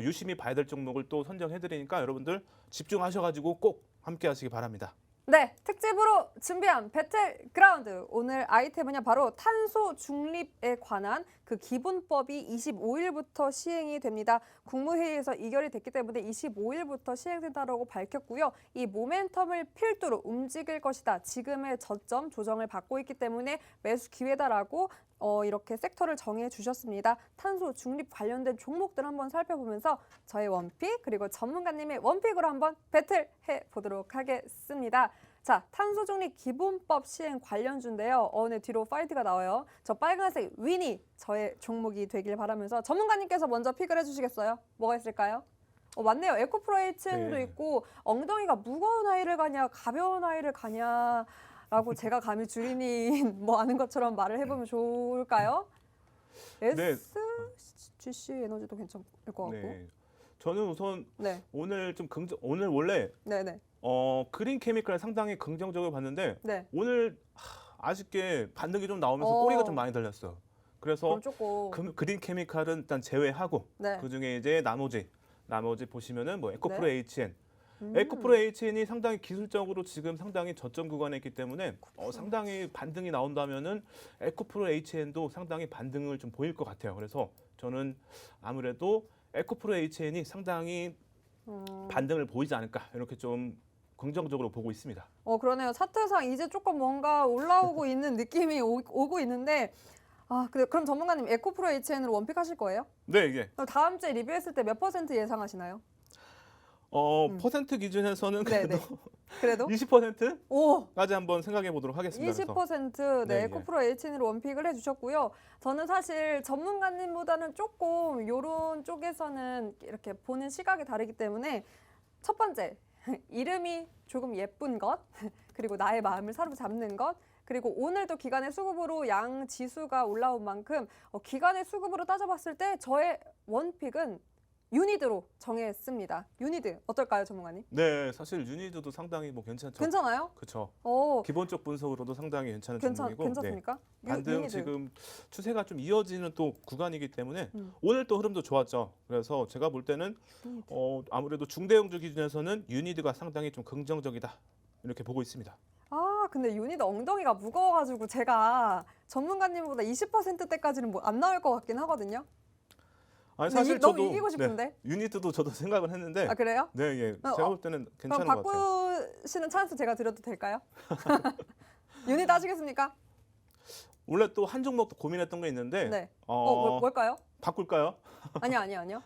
유심히 봐야 될 종목을 또 선정해드리니까 여러분들 집중하셔가지고 꼭 함께 하시기 바랍니다. 네, 특집으로 준비한 배틀그라운드. 오늘 아이템은요, 바로 탄소 중립에 관한 그 기본법이 25일부터 시행이 됩니다. 국무회의에서 의결이 됐기 때문에 25일부터 시행된다고 밝혔고요. 이 모멘텀을 필두로 움직일 것이다. 지금의 저점 조정을 받고 있기 때문에 매수 기회다라고 이렇게 섹터를 정해 주셨습니다. 탄소 중립 관련된 종목들 한번 살펴보면서 저의 원픽 그리고 전문가님의 원픽으로 한번 배틀해 보도록 하겠습니다. 자, 탄소 중립 기본법 시행 관련주인데요. 네, 뒤로 파이트가 나와요. 저 빨간색 위니 저의 종목이 되길 바라면서 전문가님께서 먼저 픽을 해주시겠어요? 뭐가 있을까요? 맞네요. 에코프로에이친도 네. 있고 엉덩이가 무거운 아이를 가냐 가벼운 아이를 가냐 라고 제가 감히 주린이 뭐 아는 것처럼 말을 해보면 좋을까요? 네. SGC 에너지도 괜찮을 것 같고. 네. 저는 우선 네, 오늘 오늘 원래 네, 네, 그린 케미칼 상당히 긍정적으로 봤는데 네. 오늘 아쉽게 반등이 좀 나오면서 어. 꼬리가 좀 많이 달렸어요. 그래서 그럼 조금. 그린 케미칼은 일단 제외하고 네. 그중에 이제 나머지 보시면은 뭐 에코프로 네. HN 음. 에코프로 HN이 상당히 기술적으로 지금 상당히 저점 구간에 있기 때문에 상당히 반등이 나온다면은 에코프로 HN도 상당히 반등을 좀 보일 것 같아요. 그래서 저는 아무래도 에코프로 HN이 상당히 반등을 보이지 않을까 이렇게 좀 긍정적으로 보고 있습니다. 그러네요. 차트상 이제 조금 뭔가 올라오고 있는 느낌이 오고 있는데, 그럼 전문가님 에코프로 HN으로 원픽하실 거예요? 네, 이게 그럼 다음 주에 리뷰했을 때 몇 % 예상하시나요? 퍼센트 기준에서는 네, 그래도 네. 그래도? 20%까지 오! 한번 생각해 보도록 하겠습니다. 20% 네, 네, 에코프로 HN으로 원픽을 해주셨고요. 저는 사실 전문가님보다는 조금 이런 쪽에서는 이렇게 보는 시각이 다르기 때문에 첫 번째, 이름이 조금 예쁜 것, 그리고 나의 마음을 사로잡는 것, 그리고 오늘도 기관의 수급으로 양 지수가 올라온 만큼 기관의 수급으로 따져봤을 때 저의 원픽은 유니드로 정했습니다. 유니드 어떨까요, 전문가님? 네, 사실 유니드도 상당히 뭐 괜찮죠. 괜찮아요? 그렇죠. 어, 기본적 분석으로도 상당히 괜찮은 종목이고 괜찮습니까? 네, 반등 유니드. 지금 추세가 좀 이어지는 또 구간이기 때문에 음. 오늘 또 흐름도 좋았죠. 그래서 제가 볼 때는 유니드. 아무래도 중대형주 기준에서는 유니드가 상당히 좀 긍정적이다 이렇게 보고 있습니다. 근데 유니드 엉덩이가 무거워가지고 제가 전문가님보다 20%대까지는 뭐 안 나올 것 같긴 하거든요. 아니, 근데 사실 너무 저도 이기고 싶은데. 유니드도 저도 생각을 했는데 그래요? 네, 예, 어, 제가 볼 때는 그럼 괜찮은 것 같아요. 바꾸시는 찬스 제가 드려도 될까요? 유니드 하시겠습니까? 원래 또 한 종목 고민했던 게 있는데 네. 어, 뭘까요? 바꿀까요? 아니요.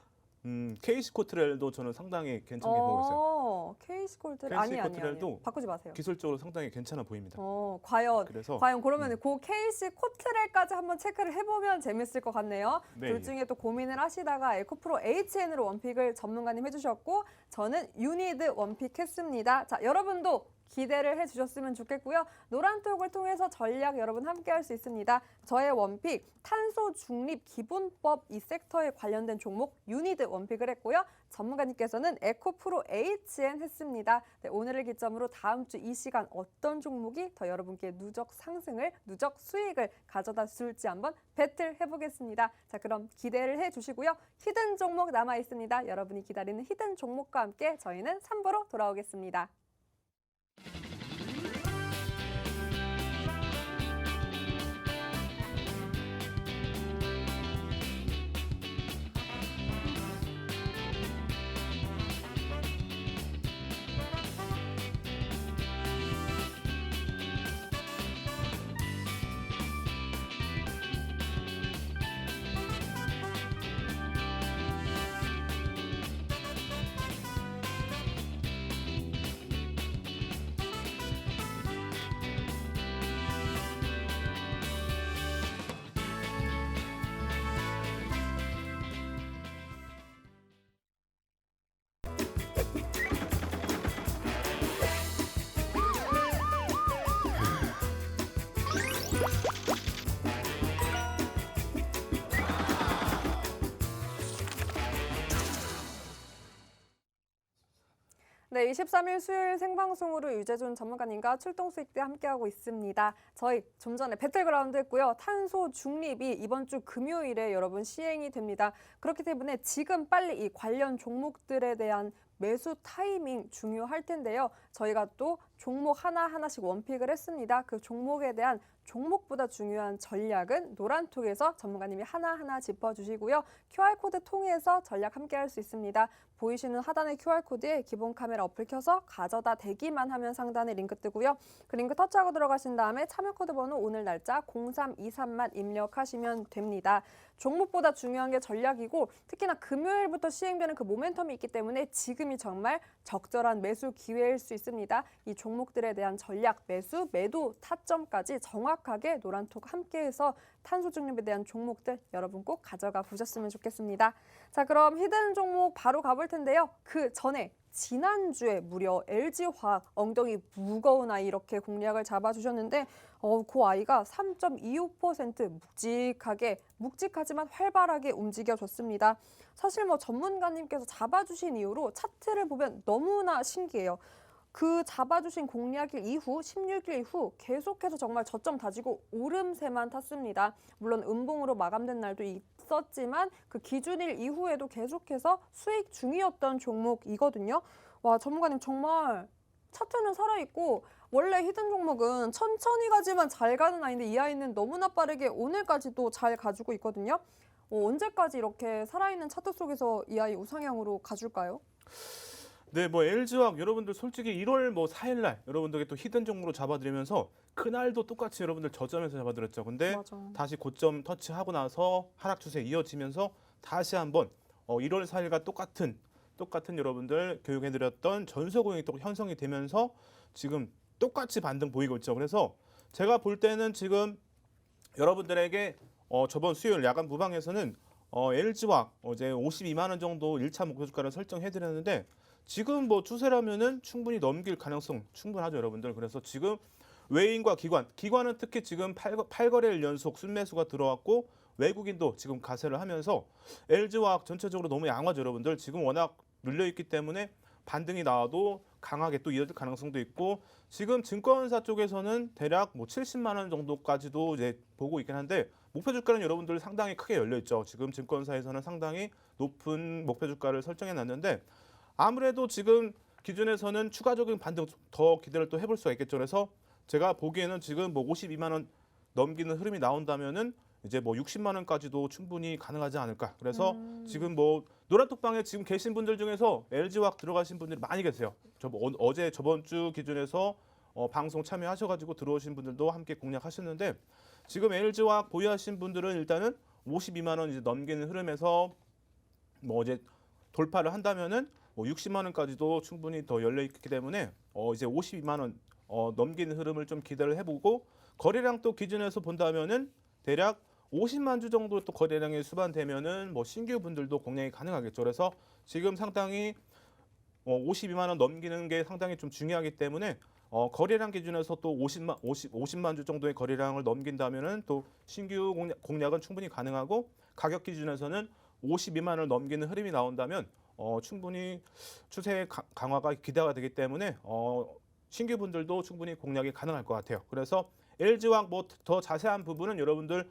KC코트렐도 저는 상당히 괜찮게 보고 있어요. 케이스콜트 KC 아니요. 코트렐도 바꾸지 마세요. 기술적으로 상당히 괜찮아 보입니다. 과연 그래서 그러면 그 케이스 코트렐까지 한번 체크를 해보면 재밌을 것 같네요. 네, 둘 중에 또 고민을 하시다가 에코프로 HN으로 원픽을 전문가님 해주셨고 저는 유니드 원픽했습니다. 자, 여러분도 기대를 해주셨으면 좋겠고요. 노란톡을 통해서 전략 여러분 함께 할 수 있습니다. 저의 원픽 탄소 중립 기본법 이 섹터에 관련된 종목 유니드 원픽을 했고요. 전문가님께서는 에코프로 HN 했습니다. 네, 오늘을 기점으로 다음 주 이 시간 어떤 종목이 더 여러분께 누적 수익을 가져다 줄지 한번 배틀 해보겠습니다. 자, 그럼 기대를 해주시고요. 히든 종목 남아 있습니다. 여러분이 기다리는 히든 종목과 함께 저희는 3부로 돌아오겠습니다. 네, 23일 수요일 생방송으로 유재준 전문가님과 출동 수익대 함께하고 있습니다. 저희 좀 전에 배틀그라운드 했고요. 탄소 중립이 이번 주 금요일에 여러분 시행이 됩니다. 그렇기 때문에 지금 빨리 이 관련 종목들에 대한 매수 타이밍 중요할 텐데요. 저희가 또 종목 하나하나씩 원픽을 했습니다. 그 종목에 대한 종목보다 중요한 전략은 노란톡에서 전문가님이 하나하나 짚어주시고요. QR코드 통해서 전략 함께 할 수 있습니다. 보이시는 하단의 QR코드에 기본 카메라 어플 켜서 가져다 대기만 하면 상단에 링크 뜨고요. 그 링크 터치하고 들어가신 다음에 참여 코드 번호 오늘 날짜 0323만 입력하시면 됩니다. 종목보다 중요한 게 전략이고 특히나 금요일부터 시행되는 그 모멘텀이 있기 때문에 지금이 정말 적절한 매수 기회일 수 있습니다. 이 종목들에 대한 전략, 매수, 매도, 타점까지 정확하게 노란톡 함께해서 탄소 중립에 대한 종목들 여러분 꼭 가져가 보셨으면 좋겠습니다. 자, 그럼 히든 종목 바로 가볼 텐데요. 그 전에 지난주에 무려 LG화학 엉덩이 무거운 아이 이렇게 공략을 잡아주셨는데 그 아이가 3.25% 묵직하지만 활발하게 움직여줬습니다. 사실 뭐 전문가님께서 잡아주신 이후로 차트를 보면 너무나 신기해요. 그 잡아주신 공략일 이후 16일 이후 계속해서 정말 저점 다지고 오름세만 탔습니다. 물론 음봉으로 마감된 날도 있었지만 그 기준일 이후에도 계속해서 수익 중이었던 종목이거든요. 와, 전문가님 정말 차트는 살아있고 원래 히든 종목은 천천히 가지만 잘 가는 아이인데 이 아이는 너무나 빠르게 오늘까지도 잘 가지고 있거든요. 언제까지 이렇게 살아있는 차트 속에서 이 아이 우상향으로 가줄까요? 네, 뭐 LG화학 여러분들 솔직히 1월 뭐 4일 날 여러분들께 또 히든 종목으로 잡아드리면서 그날도 똑같이 여러분들 저점에서 잡아드렸죠. 근데 맞아. 다시 고점 터치하고 나서 하락 추세 이어지면서 다시 한번 1월 4일과 똑같은 여러분들 교육해드렸던 전소고용이 또 형성이 되면서 지금 똑같이 반등 보이고 있죠. 그래서 제가 볼 때는 지금 여러분들에게 저번 수요일 야간 무방에서는 LG화학 어제 52만 원 정도 1차 목표 주가를 설정해드렸는데 지금 뭐 추세라면은 충분히 넘길 가능성 충분하죠, 여러분들. 그래서 지금 외인과 기관은 특히 지금 8거래일 연속 순매수가 들어왔고 외국인도 지금 가세를 하면서 LG화학 전체적으로 너무 양화죠, 여러분들. 지금 워낙 눌려 있기 때문에 반등이 나와도 강하게 또 이어질 가능성도 있고 지금 증권사 쪽에서는 대략 뭐 70만 원 정도까지도 이제 보고 있긴 한데 목표 주가는 여러분들 상당히 크게 열려 있죠. 지금 증권사에서는 상당히 높은 목표 주가를 설정해 놨는데 아무래도 지금 기준에서는 추가적인 반등 더 기대를 또 해볼 수가 있겠죠. 그래서 제가 보기에는 지금 뭐 52만 원 넘기는 흐름이 나온다면은 이제 뭐 60만 원까지도 충분히 가능하지 않을까. 그래서 지금 뭐 노란톡방에 지금 계신 분들 중에서 LG화학 들어가신 분들이 많이 계세요. 어제 저번 주 기준에서 방송 참여하셔가지고 들어오신 분들도 함께 공략하셨는데 지금 LG화학 보유하신 분들은 일단은 52만 원 이제 넘기는 흐름에서 뭐 이제 돌파를 한다면은 뭐 60만 원까지도 충분히 더 열려 있기 때문에 이제 52만 원 넘기는 흐름을 좀 기대를 해보고 거래량 또 기준에서 본다면은 대략 50만 주 정도 또 거래량이 수반되면은 뭐 신규 분들도 공략이 가능하겠죠. 그래서 지금 상당히 52만 원 넘기는 게 상당히 좀 중요하기 때문에 거래량 기준에서 또 50만 주 정도의 거래량을 넘긴다면은 또 신규 공략은 충분히 가능하고 가격 기준에서는 52만 원을 넘기는 흐름이 나온다면 충분히 추세 강화가 기대가 되기 때문에 신규 분들도 충분히 공략이 가능할 것 같아요. 그래서 LG화학 뭐 더 자세한 부분은 여러분들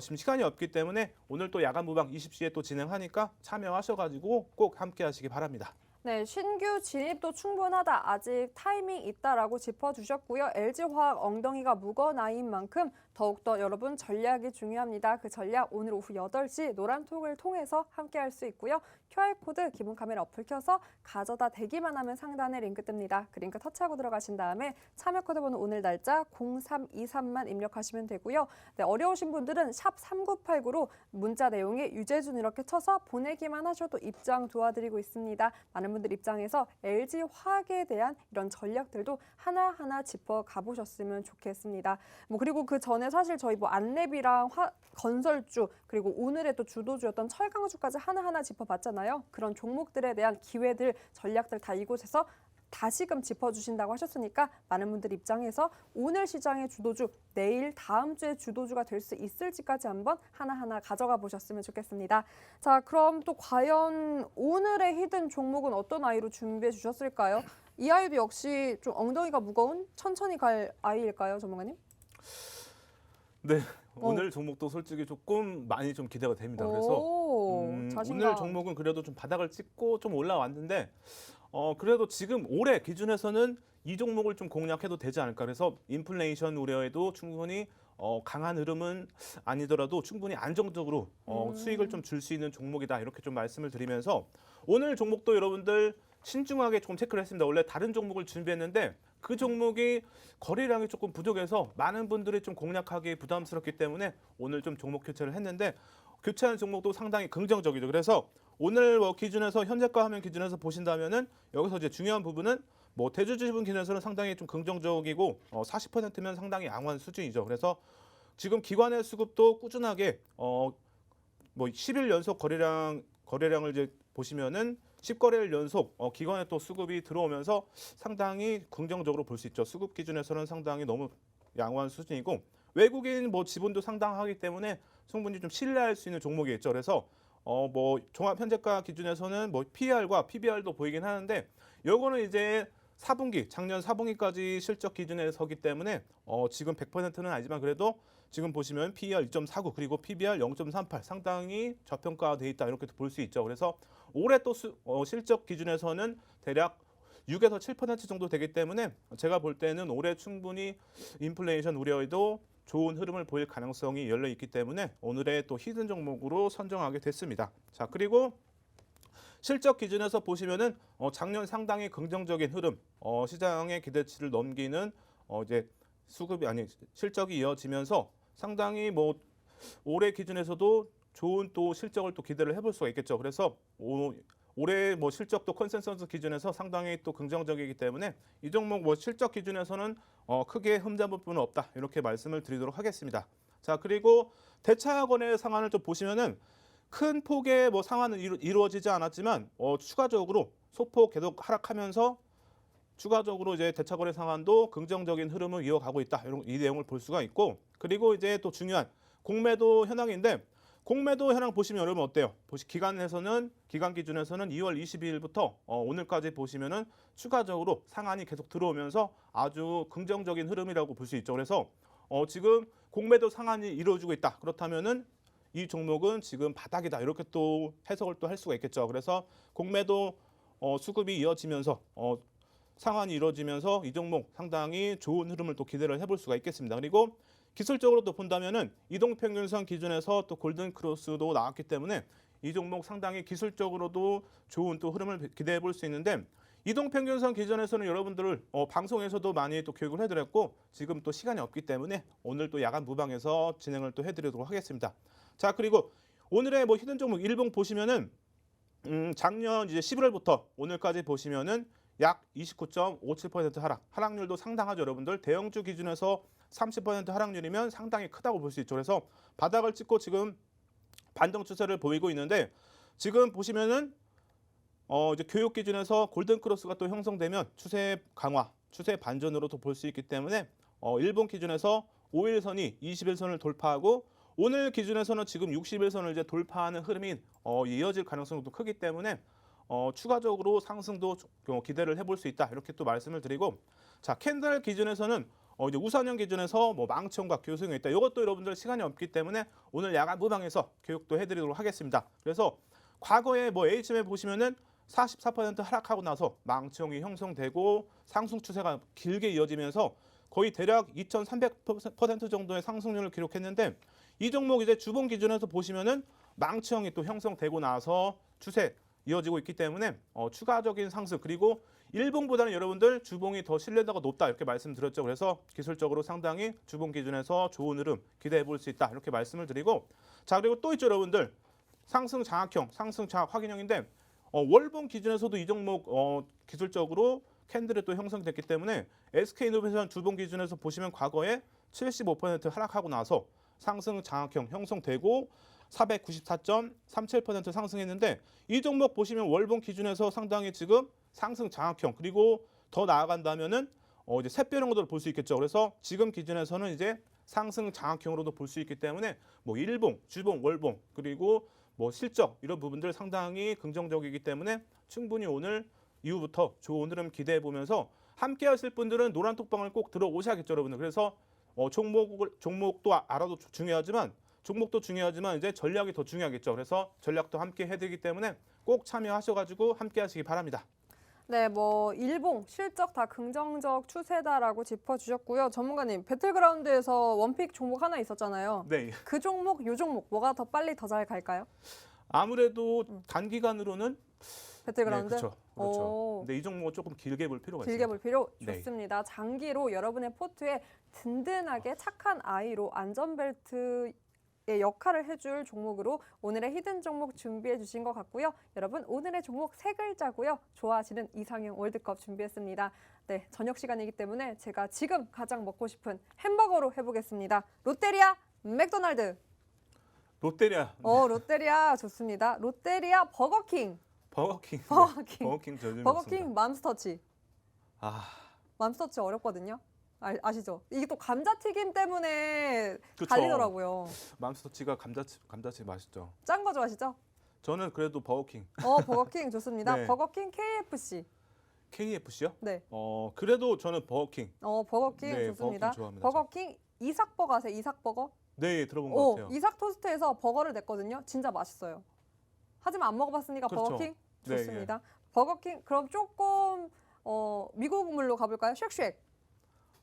지금 시간이 없기 때문에 오늘 또 야간 무방 20시에 또 진행하니까 참여하셔가지고 꼭 함께 하시기 바랍니다. 네, 신규 진입도 충분하다. 아직 타이밍 있다라고 짚어주셨고요. LG화학 엉덩이가 무거운 아이인 만큼 더욱더 여러분 전략이 중요합니다. 그 전략 오늘 오후 8시 노란톡을 통해서 함께 할 수 있고요. QR코드 기본 카메라 어플 켜서 가져다 대기만 하면 상단에 링크 뜹니다. 그 링크 터치하고 들어가신 다음에 참여 코드 번호 오늘 날짜 0323만 입력하시면 되고요. 네, 어려우신 분들은 샵 3989로 문자 내용에 유재준 이렇게 쳐서 보내기만 하셔도 입장 도와드리고 있습니다. 많은 분들 입장에서 LG화학에 대한 이런 전략들도 하나하나 짚어 가보셨으면 좋겠습니다. 뭐 그리고 그 전에 사실 저희 뭐 안랩이랑 건설주 그리고 오늘의 또 주도주였던 철강주까지 하나하나 짚어봤잖아요. 그런 종목들에 대한 기회들, 전략들 다 이곳에서 다시금 짚어주신다고 하셨으니까 많은 분들 입장에서 오늘 시장의 주도주, 내일 다음 주의 주도주가 될 수 있을지까지 한번 하나하나 가져가 보셨으면 좋겠습니다. 자, 그럼 또 과연 오늘의 히든 종목은 어떤 아이로 준비해 주셨을까요? 이 아이도 역시 좀 엉덩이가 무거운 천천히 갈 아이일까요, 전문가님? 네, 오늘 종목도 솔직히 조금 많이 좀 기대가 됩니다. 그래서 오, 자신감. 오늘 종목은 그래도 좀 바닥을 찍고 좀 올라왔는데 그래도 지금 올해 기준에서는 이 종목을 좀 공략해도 되지 않을까. 그래서 인플레이션 우려에도 충분히 강한 흐름은 아니더라도 충분히 안정적으로 수익을 좀 줄 수 있는 종목이다. 이렇게 좀 말씀을 드리면서 오늘 종목도 여러분들 신중하게 좀 체크를 했습니다. 원래 다른 종목을 준비했는데 그 종목이 거래량이 조금 부족해서 많은 분들이 좀 공략하기 부담스럽기 때문에 오늘 좀 종목 교체를 했는데 교체하는 종목도 상당히 긍정적이죠. 그래서 오늘 기준에서 현재가 화면 기준에서 보신다면은 여기서 이제 중요한 부분은 뭐 대주주분 기준에서는 상당히 좀 긍정적이고 40%면 상당히 양호한 수준이죠. 그래서 지금 기관의 수급도 꾸준하게 뭐 10일 연속 거래량을 이제 보시면은 10거래일 연속 기관에 또 수급이 들어오면서 상당히 긍정적으로 볼 수 있죠. 수급 기준에서는 상당히 너무 양호한 수준이고 외국인 뭐 지분도 상당하기 때문에 충분히 좀 신뢰할 수 있는 종목이겠죠. 그래서 뭐 종합 현재가 기준에서는 뭐 PER과 PBR도 보이긴 하는데 요거는 이제 4분기 작년 4분기까지 실적 기준에 서기 때문에 지금 100%는 아니지만 그래도 지금 보시면 PER 2.49 그리고 PBR 0.38 상당히 저평가돼 있다 이렇게 볼 수 있죠. 그래서 올해 또 실적 기준에서는 대략 6에서 7% 정도 되기 때문에 제가 볼 때는 올해 충분히 인플레이션 우려에도 좋은 흐름을 보일 가능성이 열려 있기 때문에 오늘의 또 히든 종목으로 선정하게 됐습니다. 자, 그리고 실적 기준에서 보시면은 작년 상당히 긍정적인 흐름, 시장의 기대치를 넘기는 이제 수급이 아니 실적이 이어지면서 상당히 뭐 올해 기준에서도 좋은 또 실적을 또 기대를 해볼 수가 있겠죠. 그래서 올해 뭐 실적도 컨센서스 기준에서 상당히 또 긍정적이기 때문에 이 종목 뭐 실적 기준에서는 크게 흠잡을 부분은 없다 이렇게 말씀을 드리도록 하겠습니다. 자, 그리고 대차관의 상한을 좀 보시면은 큰 폭의 뭐 상한은 이루어지지 않았지만 추가적으로 소폭 계속 하락하면서 추가적으로 이제 대차거래 상한도 긍정적인 흐름을 이어가고 있다. 이 내용을 볼 수가 있고 그리고 이제 또 중요한 공매도 현황인데 공매도 현황 보시면 여러분 어때요? 기간 기준에서는 2월 22일부터 오늘까지 보시면은 추가적으로 상한이 계속 들어오면서 아주 긍정적인 흐름이라고 볼 수 있죠. 그래서 지금 공매도 상한이 이루어지고 있다. 그렇다면은 이 종목은 지금 바닥이다. 이렇게 또 해석을 또 할 수가 있겠죠. 그래서 공매도 수급이 이어지면서 상한이 이루어지면서 이 종목 상당히 좋은 흐름을 또 기대를 해볼 수가 있겠습니다. 그리고 기술적으로 또 본다면은 이동평균선 기준에서 또 골든 크로스도 나왔기 때문에 이 종목 상당히 기술적으로도 좋은 또 흐름을 기대해 볼 수 있는데 이동평균선 기준에서는 여러분들을 방송에서도 많이 또 교육을 해드렸고 지금 또 시간이 없기 때문에 오늘 또 야간 무방에서 진행을 또 해드리도록 하겠습니다. 자, 그리고 오늘의 뭐 히든 종목 일봉 보시면은 작년 이제 11월부터 오늘까지 보시면은 약 29.57% 하락률도 상당하죠. 여러분들 대형주 기준에서 30% 하락률이면 상당히 크다고 볼 수 있죠. 그래서 바닥을 찍고 지금 반등 추세를 보이고 있는데 지금 보시면은 이제 교육 기준에서 골든 크로스가 또 형성되면 추세 강화, 추세 반전으로도 볼 수 있기 때문에 일본 기준에서 5일선이 21선을 돌파하고 오늘 기준에서는 지금 61선을 이제 돌파하는 흐름이 이어질 가능성도 크기 때문에 추가적으로 상승도 기대를 해볼 수 있다 이렇게 또 말씀을 드리고 자 캔들 기준에서는 이제 우선형 기준에서 뭐 망치형과 교수형이 있다. 이것도 여러분들 시간이 없기 때문에 오늘 야간 무방에서 교육도 해드리도록 하겠습니다. 그래서 과거에 뭐 HM에 보시면은 44% 하락하고 나서 망치형이 형성되고 상승 추세가 길게 이어지면서 거의 대략 2,300% 정도의 상승률을 기록했는데 이 종목 이제 주봉 기준에서 보시면은 망치형이 또 형성되고 나서 추세 이어지고 있기 때문에 추가적인 상승 그리고 일봉보다는 여러분들 주봉이 더 신뢰도가 높다 이렇게 말씀드렸죠. 그래서 기술적으로 상당히 주봉 기준에서 좋은 흐름 기대해 볼 수 있다 이렇게 말씀을 드리고 자 그리고 또 있죠 여러분들 상승 장악형, 상승 장악 확인형인데 월봉 기준에서도 이 종목 기술적으로 캔들이 또 형성됐기 때문에 SK이노베이션 주봉 기준에서 보시면 과거에 75% 하락하고 나서 상승 장악형 형성되고 494.37% 상승했는데 이 종목 보시면 월봉 기준에서 상당히 지금 상승 장악형 그리고 더 나아간다면은 이제 샛별형으로 볼 수 있겠죠. 그래서 지금 기준에서는 이제 상승 장악형으로도 볼 수 있기 때문에 뭐 일봉, 주봉, 월봉 그리고 뭐 실적 이런 부분들 상당히 긍정적이기 때문에 충분히 오늘 이후부터 좋은 흐름 기대해 보면서 함께 하실 분들은 노란 톡방을 꼭 들어오셔야겠죠, 여러분들. 그래서 종목도 알아도 중요하지만 종목도 중요하지만 이제 전략이 더 중요하겠죠. 그래서 전략도 함께 해드리기 때문에 꼭 참여하셔가지고 함께 하시기 바랍니다. 네, 뭐 일봉 실적 다 긍정적 추세다라고 짚어주셨고요. 전문가님, 배틀그라운드에서 원픽 종목 하나 있었잖아요. 네. 그 종목, 요 종목 뭐가 더 빨리 더 잘 갈까요? 아무래도 단기간으로는 배틀그라운드? 네, 그렇죠. 그렇죠. 오. 근데 이 종목은 조금 길게 볼 필요가 길게 있습니다. 볼 필요 네. 좋습니다. 장기로 여러분의 포트에 든든하게 착한 아이로 안전벨트의 역할을 해줄 종목으로 오늘의 히든 종목 준비해 주신 것 같고요. 여러분 오늘의 종목 세 글자고요. 좋아하시는 이상형 월드컵 준비했습니다. 네, 저녁 시간이기 때문에 제가 지금 가장 먹고 싶은 햄버거로 해보겠습니다. 롯데리아, 맥도날드. 롯데리아, 롯데리아 좋습니다. 롯데리아, 버거킹. 버거킹. 네. 버거킹. 버거킹 저 요즘 버거킹, 맘스터치. 아, 맘스터치 어렵거든요. 아시죠? 이게 또 감자튀김 때문에 그쵸. 갈리더라고요. 맘스터치가 감자칩 맛있죠. 짠 거 좋아하시죠? 저는 그래도 버거킹. 버거킹 좋습니다. 네. 버거킹 KFC. KFC요? 네. 그래도 저는 버거킹. 버거킹 네, 좋습니다. 버거킹 좋아합니다, 버거킹 이삭버거 아세요? 이삭버거? 네, 들어본 것 같아요. 이삭 토스트에서 버거를 냈거든요. 진짜 맛있어요. 하지만 안 먹어봤으니까 그렇죠. 버거킹 네, 좋습니다. 버거킹 그럼 조금 미국물로 가볼까요? 쉑쉑.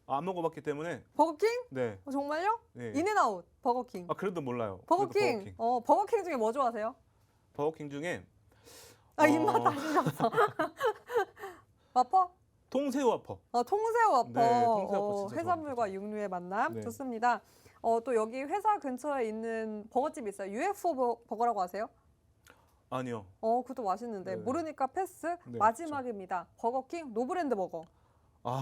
안 먹어봤기 때문에 버거킹? 네. 정말요? 네. 인앤아웃 버거킹. 그래도 몰라요. 버거킹. 그래도 버거킹. 버거킹 중에 뭐 좋아하세요? 버거킹 중에 입맛 다시셨어. 와퍼? 통새우 와퍼. 통새우 와퍼. 네, 통새우 와퍼 진짜 해산물과 육류의 만남. 네. 좋습니다. 또 여기 회사 근처에 있는 버거집이 있어요. UFO 버거라고 아세요? 아니요. 그것도 맛있는데 네. 모르니까 패스. 네, 마지막입니다. 버거킹 노브랜드 버거.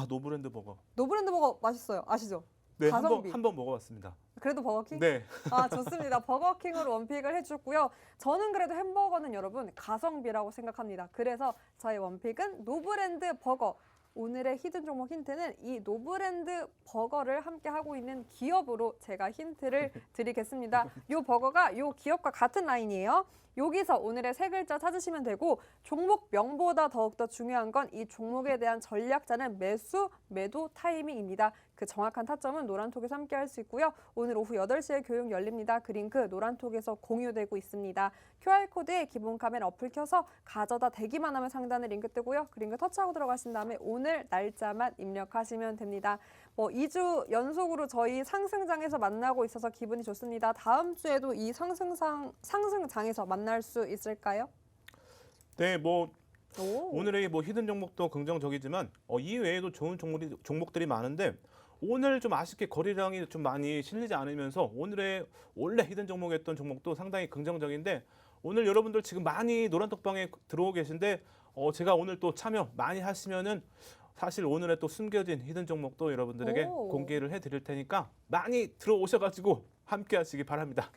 노브랜드 버거. 노브랜드 버거 맛있어요. 아시죠? 네, 가성비. 한 번 먹어봤습니다. 그래도 버거킹? 네. 좋습니다. 버거킹으로 원픽을 해줬고요. 저는 그래도 햄버거는 여러분 가성비라고 생각합니다. 그래서 저의 원픽은 노브랜드 버거. 오늘의 히든 종목 힌트는 이 노브랜드 버거를 함께 하고 있는 기업으로 제가 힌트를 드리겠습니다. 이 버거가 이 기업과 같은 라인이에요. 여기서 오늘의 세 글자 찾으시면 되고 종목 명보다 더욱더 중요한 건 이 종목에 대한 전략자는 매수, 매도 타이밍입니다. 그 정확한 타점은 노란톡에서 함께 할 수 있고요. 오늘 오후 8시에 교육 열립니다. 그 링크 노란톡에서 공유되고 있습니다. QR코드에 기본 카메라 어플 켜서 가져다 대기만 하면 상단에 링크 뜨고요. 그 링크 터치하고 들어가신 다음에 오늘 날짜만 입력하시면 됩니다. 2주 연속으로 저희 상승장에서 만나고 있어서 기분이 좋습니다. 다음 주에도 이 상승장에서 만날 수 있을까요? 네, 오. 오늘의 히든 종목도 긍정적이지만 이 외에도 좋은 종목들이 많은데 오늘 좀 아쉽게 거래량이 좀 많이 실리지 않으면서 오늘의 원래 히든 종목이었던 종목도 상당히 긍정적인데 오늘 여러분들 지금 많이 노란톡방에 들어오고 계신데 제가 오늘 또 참여 많이 하시면은 사실 오늘의 또 숨겨진 히든 종목도 여러분들에게 공개를 해드릴 테니까 많이 들어오셔가지고 함께 하시기 바랍니다.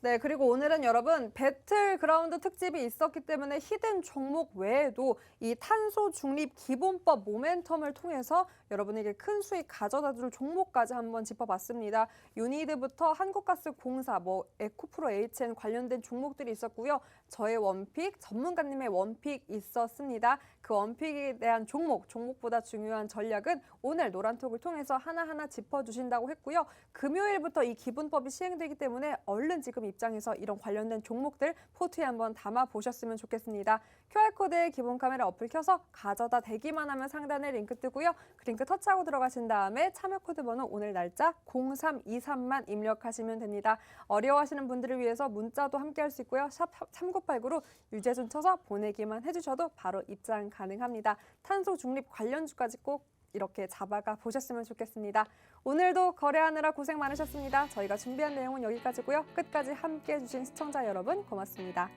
네, 그리고 오늘은 여러분 배틀그라운드 특집이 있었기 때문에 히든 종목 외에도 이 탄소 중립 기본법 모멘텀을 통해서 여러분에게 큰 수익 가져다 줄 종목까지 한번 짚어봤습니다. 유니드부터 한국가스공사, 에코프로 HN 관련된 종목들이 있었고요. 저의 원픽, 전문가님의 원픽 있었습니다. 그 원픽에 대한 종목보다 중요한 전략은 오늘 노란톡을 통해서 하나하나 짚어주신다고 했고요. 금요일부터 이 기본법이 시행되기 때문에 얼른 지금 입장에서 이런 관련된 종목들 포트에 한번 담아 보셨으면 좋겠습니다. QR코드에 기본 카메라 어플 켜서 가져다 대기만 하면 상단에 링크 뜨고요. 그 링크 터치하고 들어가신 다음에 참여 코드 번호 오늘 날짜 0323만 입력하시면 됩니다. 어려워하시는 분들을 위해서 문자도 함께 할 수 있고요. 샵 3989로 유재준 쳐서 보내기만 해주셔도 바로 입장 가능합니다. 탄소 중립 관련주까지 꼭 이렇게 잡아가 보셨으면 좋겠습니다. 오늘도 거래하느라 고생 많으셨습니다. 저희가 준비한 내용은 여기까지고요. 끝까지 함께해 주신 시청자 여러분 고맙습니다.